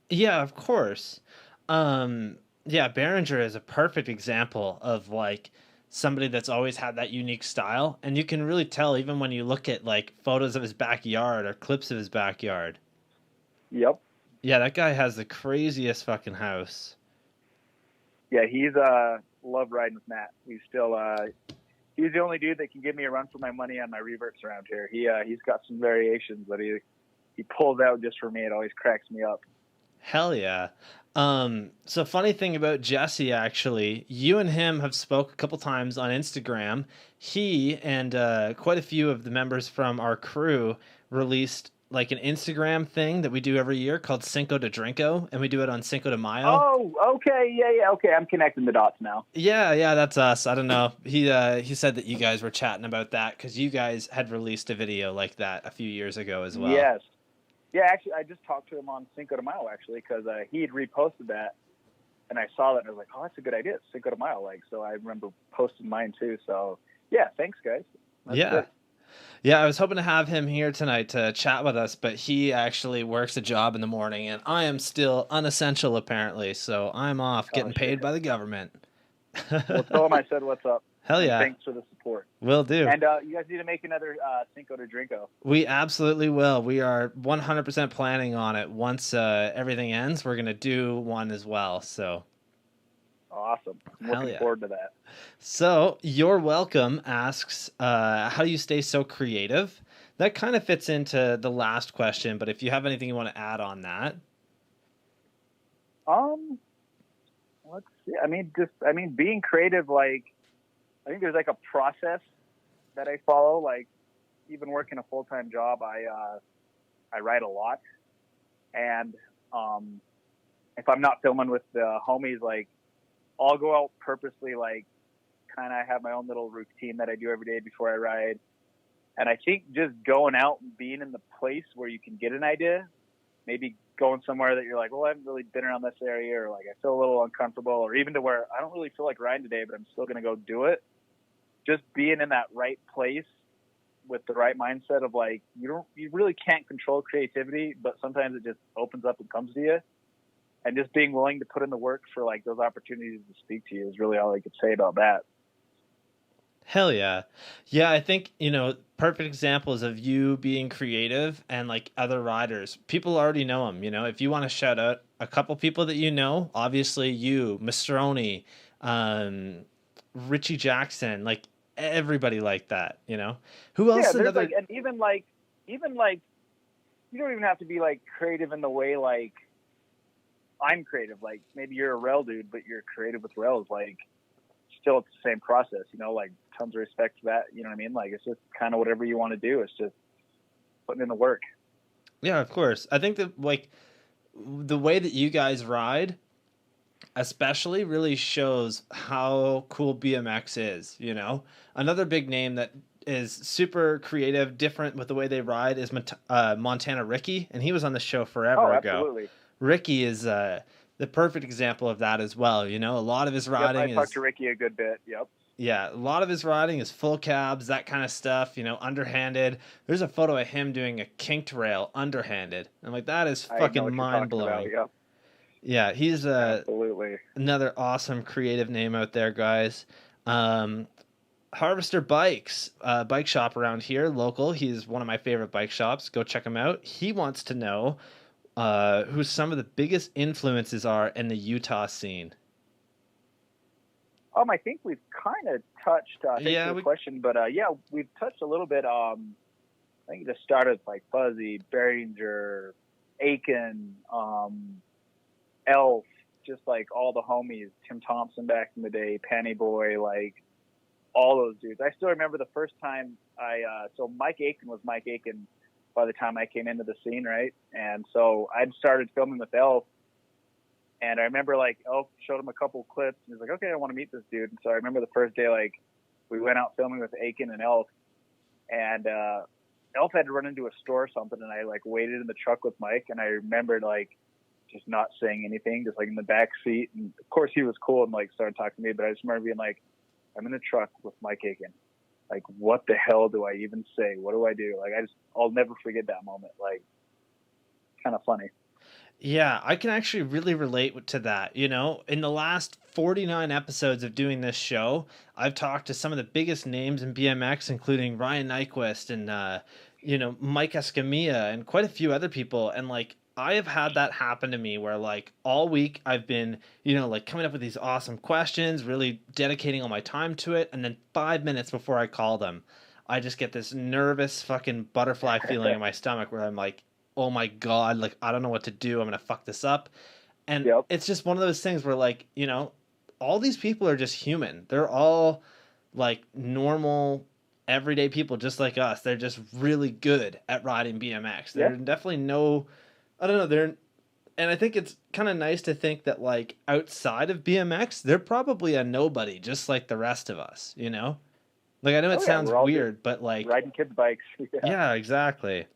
Yeah, of course. Yeah, Behringer is a perfect example of like somebody that's always had that unique style, and you can really tell even when you look at like photos of his backyard or clips of his backyard. Yep. Yeah, that guy has the craziest fucking house. Yeah, he's love riding with Matt. He's still he's the only dude that can give me a run for my money on my reverts around here. He's got some variations that he pulls out just for me. It always cracks me up. Hell yeah. So funny thing about Jesse, actually, you and him have spoke a couple times on Instagram. He and quite a few of the members from our crew released like an Instagram thing that we do every year called Cinco de Drinko, and we do it on Cinco de Mayo. Oh, okay, yeah, okay. I'm connecting the dots now. Yeah, that's us. I don't know. He said that you guys were chatting about that because you guys had released a video like that a few years ago as well. Yes. Yeah, actually, I just talked to him on Cinco de Mayo, actually, because he had reposted that, and I saw that, and I was like, oh, that's a good idea, Cinco de Mayo. Like, so I remember posting mine, too. So, yeah, thanks, guys. That's good. Yeah, I was hoping to have him here tonight to chat with us, but he actually works a job in the morning, and I am still unessential, apparently, so I'm off getting paid by the government. Well, tell him I said what's up. Hell yeah. And thanks for the support. Will do. And you guys need to make another Cinco de Drinko. We absolutely will. We are 100% planning on it. Once everything ends, we're going to do one as well, so... Awesome. I'm looking forward to that. So, You're Welcome asks, how do you stay so creative? That kind of fits into the last question, but if you have anything you want to add on that. Let's see. I mean, being creative, like, I think there's like a process that I follow. Like, even working a full-time job, I write a lot. And if I'm not filming with the homies, like, I'll go out purposely, like, kind of have my own little routine that I do every day before I ride. And I think just going out and being in the place where you can get an idea, maybe going somewhere that you're like, well, I haven't really been around this area, or like I feel a little uncomfortable, or even to where I don't really feel like riding today, but I'm still going to go do it. Just being in that right place with the right mindset of like, you really can't control creativity, but sometimes it just opens up and comes to you. And just being willing to put in the work for like those opportunities to speak to you is really all I could say about that. Hell yeah. Yeah, I think, perfect examples of you being creative and like other riders. People already know them, if you want to shout out a couple people that you know, obviously you, Mastroni, Richie Jackson, like everybody like that, Who else? Yeah, there's like, and even like, you don't even have to be like creative in the way like I'm creative. Like maybe you're a rail dude, but you're creative with rails. Like still it's the same process, like tons of respect for that. You know what I mean? Like it's just kind of whatever you want to do. It's just putting in the work. Yeah, of course. I think that like the way that you guys ride especially really shows how cool BMX is, Another big name that is super creative, different with the way they ride is Montana Ricky, and he was on the show forever ago. Absolutely. Ricky is the perfect example of that as well. A lot of his riding I talked to Ricky a good bit. Yep. Yeah, a lot of his riding is full cabs, that kind of stuff, underhanded. There's a photo of him doing a kinked rail underhanded. I'm like, that is fucking mind-blowing. Yep. Yeah, he's absolutely another awesome creative name out there, guys. Harvester Bikes, bike shop around here, local. He's one of my favorite bike shops. Go check him out. He wants to know who some of the biggest influences are in the Utah scene. I think we've kind of touched. Thanks for the question, but we've touched a little bit. I think it just started with like Fuzzy, Behringer, Aiken, Elf, just like all the homies. Tim Thompson back in the day, Panny Boy. Like all those dudes. I still remember the first time so Mike Aiken was Mike Aiken by the time I came into the scene, right? And so I'd started filming with Elf, and I remember like Elf showed him a couple clips, and he's like, okay, I want to meet this dude. And so I remember the first day, like we went out filming with Aiken and Elf, and Elf had to run into a store or something, and I like waited in the truck with Mike, and I remembered like just not saying anything, just like in the back seat. And of course he was cool and like started talking to me, but I just remember being like, I'm in the truck with Mike Aiken. Like, what the hell do I even say? What do I do? Like, I'll never forget that moment. Like, kind of funny. Yeah, I can actually really relate to that. You know, in the last 49 episodes of doing this show, I've talked to some of the biggest names in BMX, including Ryan Nyquist and, Mike Escamilla and quite a few other people. And like, I have had that happen to me where like all week I've been, like coming up with these awesome questions, really dedicating all my time to it. And then 5 minutes before I call them, I just get this nervous fucking butterfly feeling in my stomach where I'm like, oh my God, like, I don't know what to do. I'm going to fuck this up. And It's just one of those things where like, all these people are just human. They're all like normal, everyday people just like us. They're just really good at riding BMX. They're definitely I don't know. And I think it's kind of nice to think that like outside of BMX, they're probably a nobody, just like the rest of us, Like I know it sounds weird, but like riding kids' bikes. Yeah, exactly.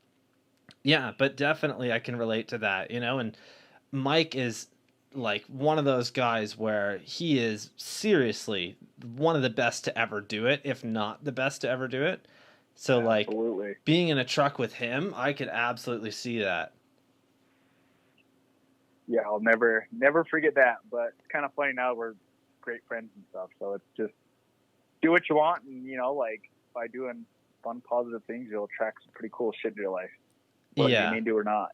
Yeah, but definitely I can relate to that, and Mike is like one of those guys where he is seriously one of the best to ever do it, if not the best to ever do it. So like being in a truck with him, I could absolutely see that. Yeah, I'll never forget that. But it's kind of funny now we're great friends and stuff. So it's just do what you want, and like by doing fun, positive things, you'll attract some pretty cool shit in your life. Whether you mean to or not.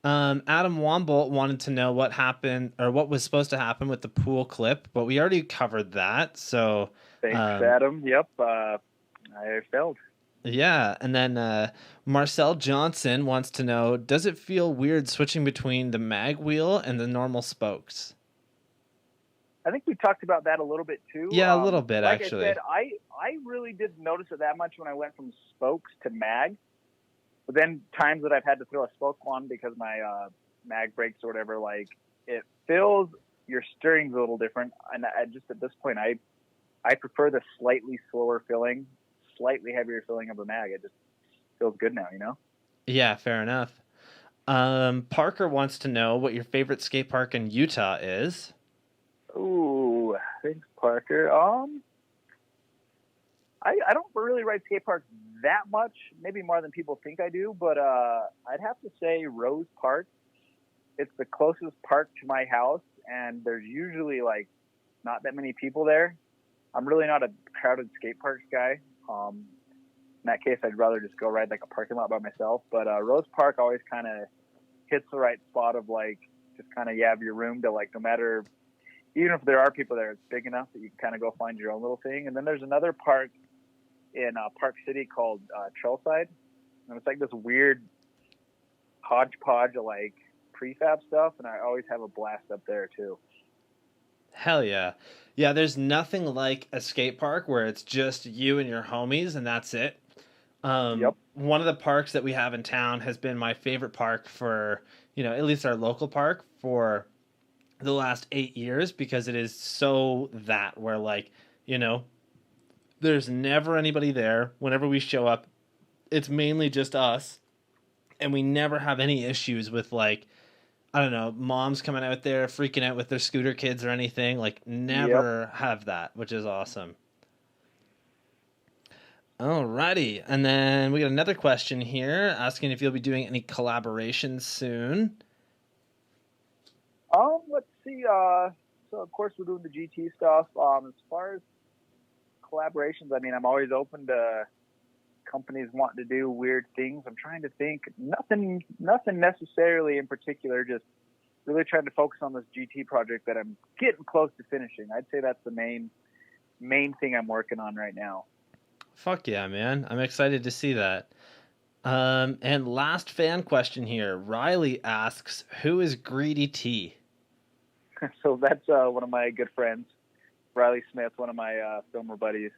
Adam Wombolt wanted to know what happened or what was supposed to happen with the pool clip, but we already covered that. So thanks, Adam. Yep, I failed. Yeah, and then Marcel Johnson wants to know, does it feel weird switching between the mag wheel and the normal spokes? I think we talked about that a little bit too. Yeah, a little bit like actually. I said, I really didn't notice it that much when I went from spokes to mag. But then times that I've had to throw a spoke on because my mag breaks or whatever, like it feels your steering's a little different. And I just at this point, I prefer the slightly slower filling, slightly heavier filling of a mag. It just feels good now, Yeah, fair enough. Parker wants to know what your favorite skate park in Utah is. Ooh, thanks, Parker. I don't really ride skate parks that much, maybe more than people think I do, but I'd have to say Rose Park. It's the closest park to my house, and there's usually like not that many people there. I'm really not a crowded skate parks guy. In that case, I'd rather just go ride like a parking lot by myself. But Rose Park always kind of hits the right spot of like just kind of you have your room to like no matter, even if there are people there, it's big enough that you can kind of go find your own little thing. And then there's another park in Park City called Trailside, and it's like this weird hodgepodge of like prefab stuff, and I always have a blast up there too. Hell yeah. Yeah, there's nothing like a skate park where it's just you and your homies and that's it. One of the parks that we have in town has been my favorite park for, at least our local park for the last 8 years, because it is so that where like, there's never anybody there. Whenever we show up, it's mainly just us. And we never have any issues with like, I don't know, moms coming out there freaking out with their scooter kids or anything. Like never have that, which is awesome. Alrighty. And then we got another question here asking if you'll be doing any collaborations soon. Let's see. So of course we're doing the GT stuff. As far as collaborations, I mean, I'm always open to companies wanting to do weird things. I'm trying to think. Nothing necessarily in particular. Just really trying to focus on this GT project that I'm getting close to finishing. I'd say that's the main thing I'm working on right now. Fuck yeah, man! I'm excited to see that. And last fan question here. Riley asks, "Who is Greedy T?" So that's one of my good friends. Riley Smith, one of my filmer buddies.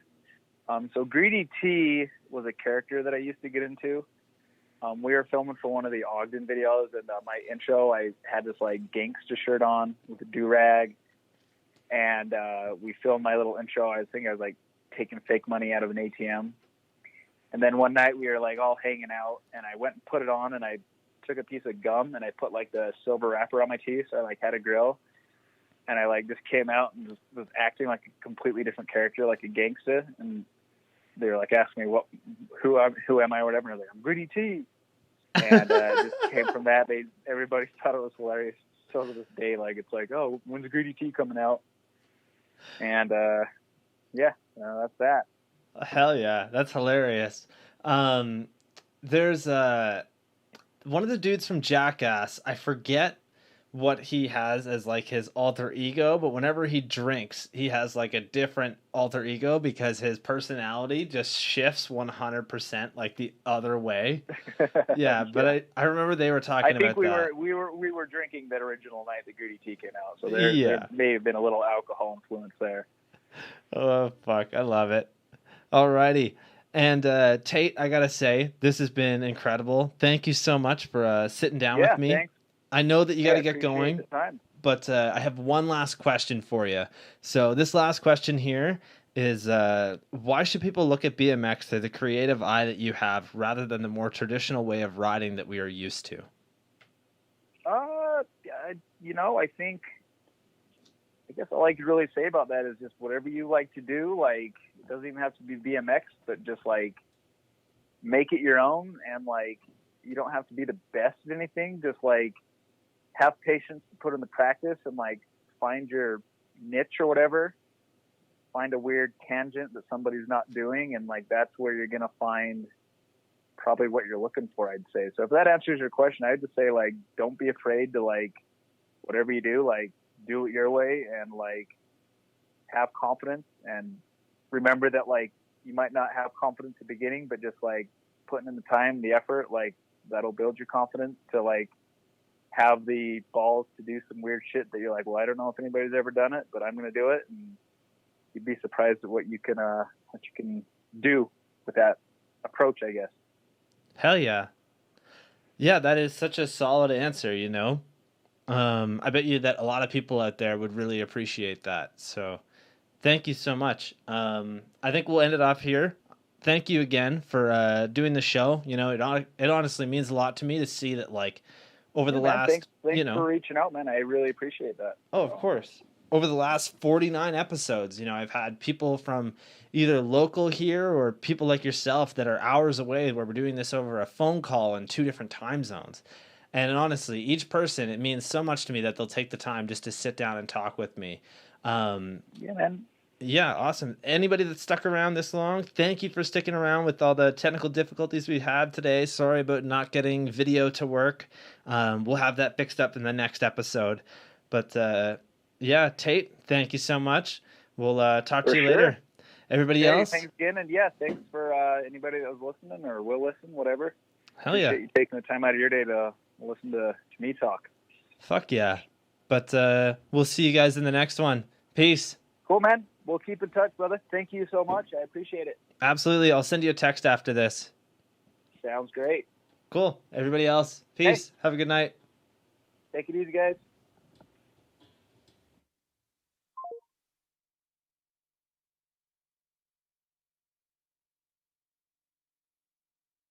So Greedy T was a character that I used to get into. We were filming for one of the Ogden videos, and my intro, I had this like gangster shirt on with a do-rag, and we filmed my little intro. I think I was like taking fake money out of an ATM. And then one night we were like all hanging out, and I went and put it on, and I took a piece of gum and I put like the silver wrapper on my teeth, so I like had a grill. And I like just came out and just was acting like a completely different character, like a gangster. And they were like asking me who am I or whatever. And I was like, I'm Greedy T. And it just came from that. Everybody thought it was hilarious. So to this day, like it's like, oh, when's Greedy T coming out? And that's that. Hell yeah, that's hilarious. There's one of the dudes from Jackass. I forget what he has as like his alter ego, but whenever he drinks, he has like a different alter ego because his personality just shifts 100% like the other way. Yeah, but I remember they were talking about that. I think we were drinking that original night that Greedy T came out, so there may have been a little alcohol influence there. Oh fuck, I love it. Alrighty. And Tate, I gotta say, this has been incredible. Thank you so much for sitting down with me. Thanks. I know that you got to get going, time. but I have one last question for you. So this last question here is, why should people look at BMX through the creative eye that you have rather than the more traditional way of riding that we are used to? I guess all I could really say about that is just whatever you like to do. Like, it doesn't even have to be BMX, but just like make it your own. And like, you don't have to be the best at anything. Just like, have patience to put in the practice and like find your niche or whatever. Find a weird tangent that somebody's not doing, and like that's where you're gonna find probably what you're looking for, I'd say. So if that answers your question, I'd just say like don't be afraid to like whatever you do, like do it your way and like have confidence, and remember that like you might not have confidence at the beginning, but just like putting in the time, the effort, like that'll build your confidence to like have the balls to do some weird shit that you're like, well, I don't know if anybody's ever done it, but I'm going to do it. And you'd be surprised at what you can do with that approach, I guess. Hell yeah. Yeah, that is such a solid answer, you know? I bet you that a lot of people out there would really appreciate that. So thank you so much. I think we'll end it off here. Thank you again for doing the show. You know, it honestly means a lot to me to see that like over the last, thanks for reaching out, man. I really appreciate that. Oh, of course. Over the last 49 episodes, you know, I've had people from either local here or people like yourself that are hours away where we're doing this over a phone call in 2 different time zones. And honestly, each person, it means so much to me that they'll take the time just to sit down and talk with me. Yeah, man. Yeah, awesome. Anybody that stuck around this long, thank you for sticking around with all the technical difficulties we had today. Sorry about not getting video to work. We'll have that fixed up in the next episode. But yeah, Tate, thank you so much. We'll talk to you later. Everybody else? Thanks again. And yeah, thanks for anybody that was listening or will listen, whatever. Hell yeah. Appreciate you taking the time out of your day to listen to me talk. Fuck yeah. But we'll see you guys in the next one. Peace. Cool, man. We'll keep in touch, brother. Thank you so much. I appreciate it. Absolutely. I'll send you a text after this. Sounds great. Cool. Everybody else, peace. Hey. Have a good night. Take it easy, guys.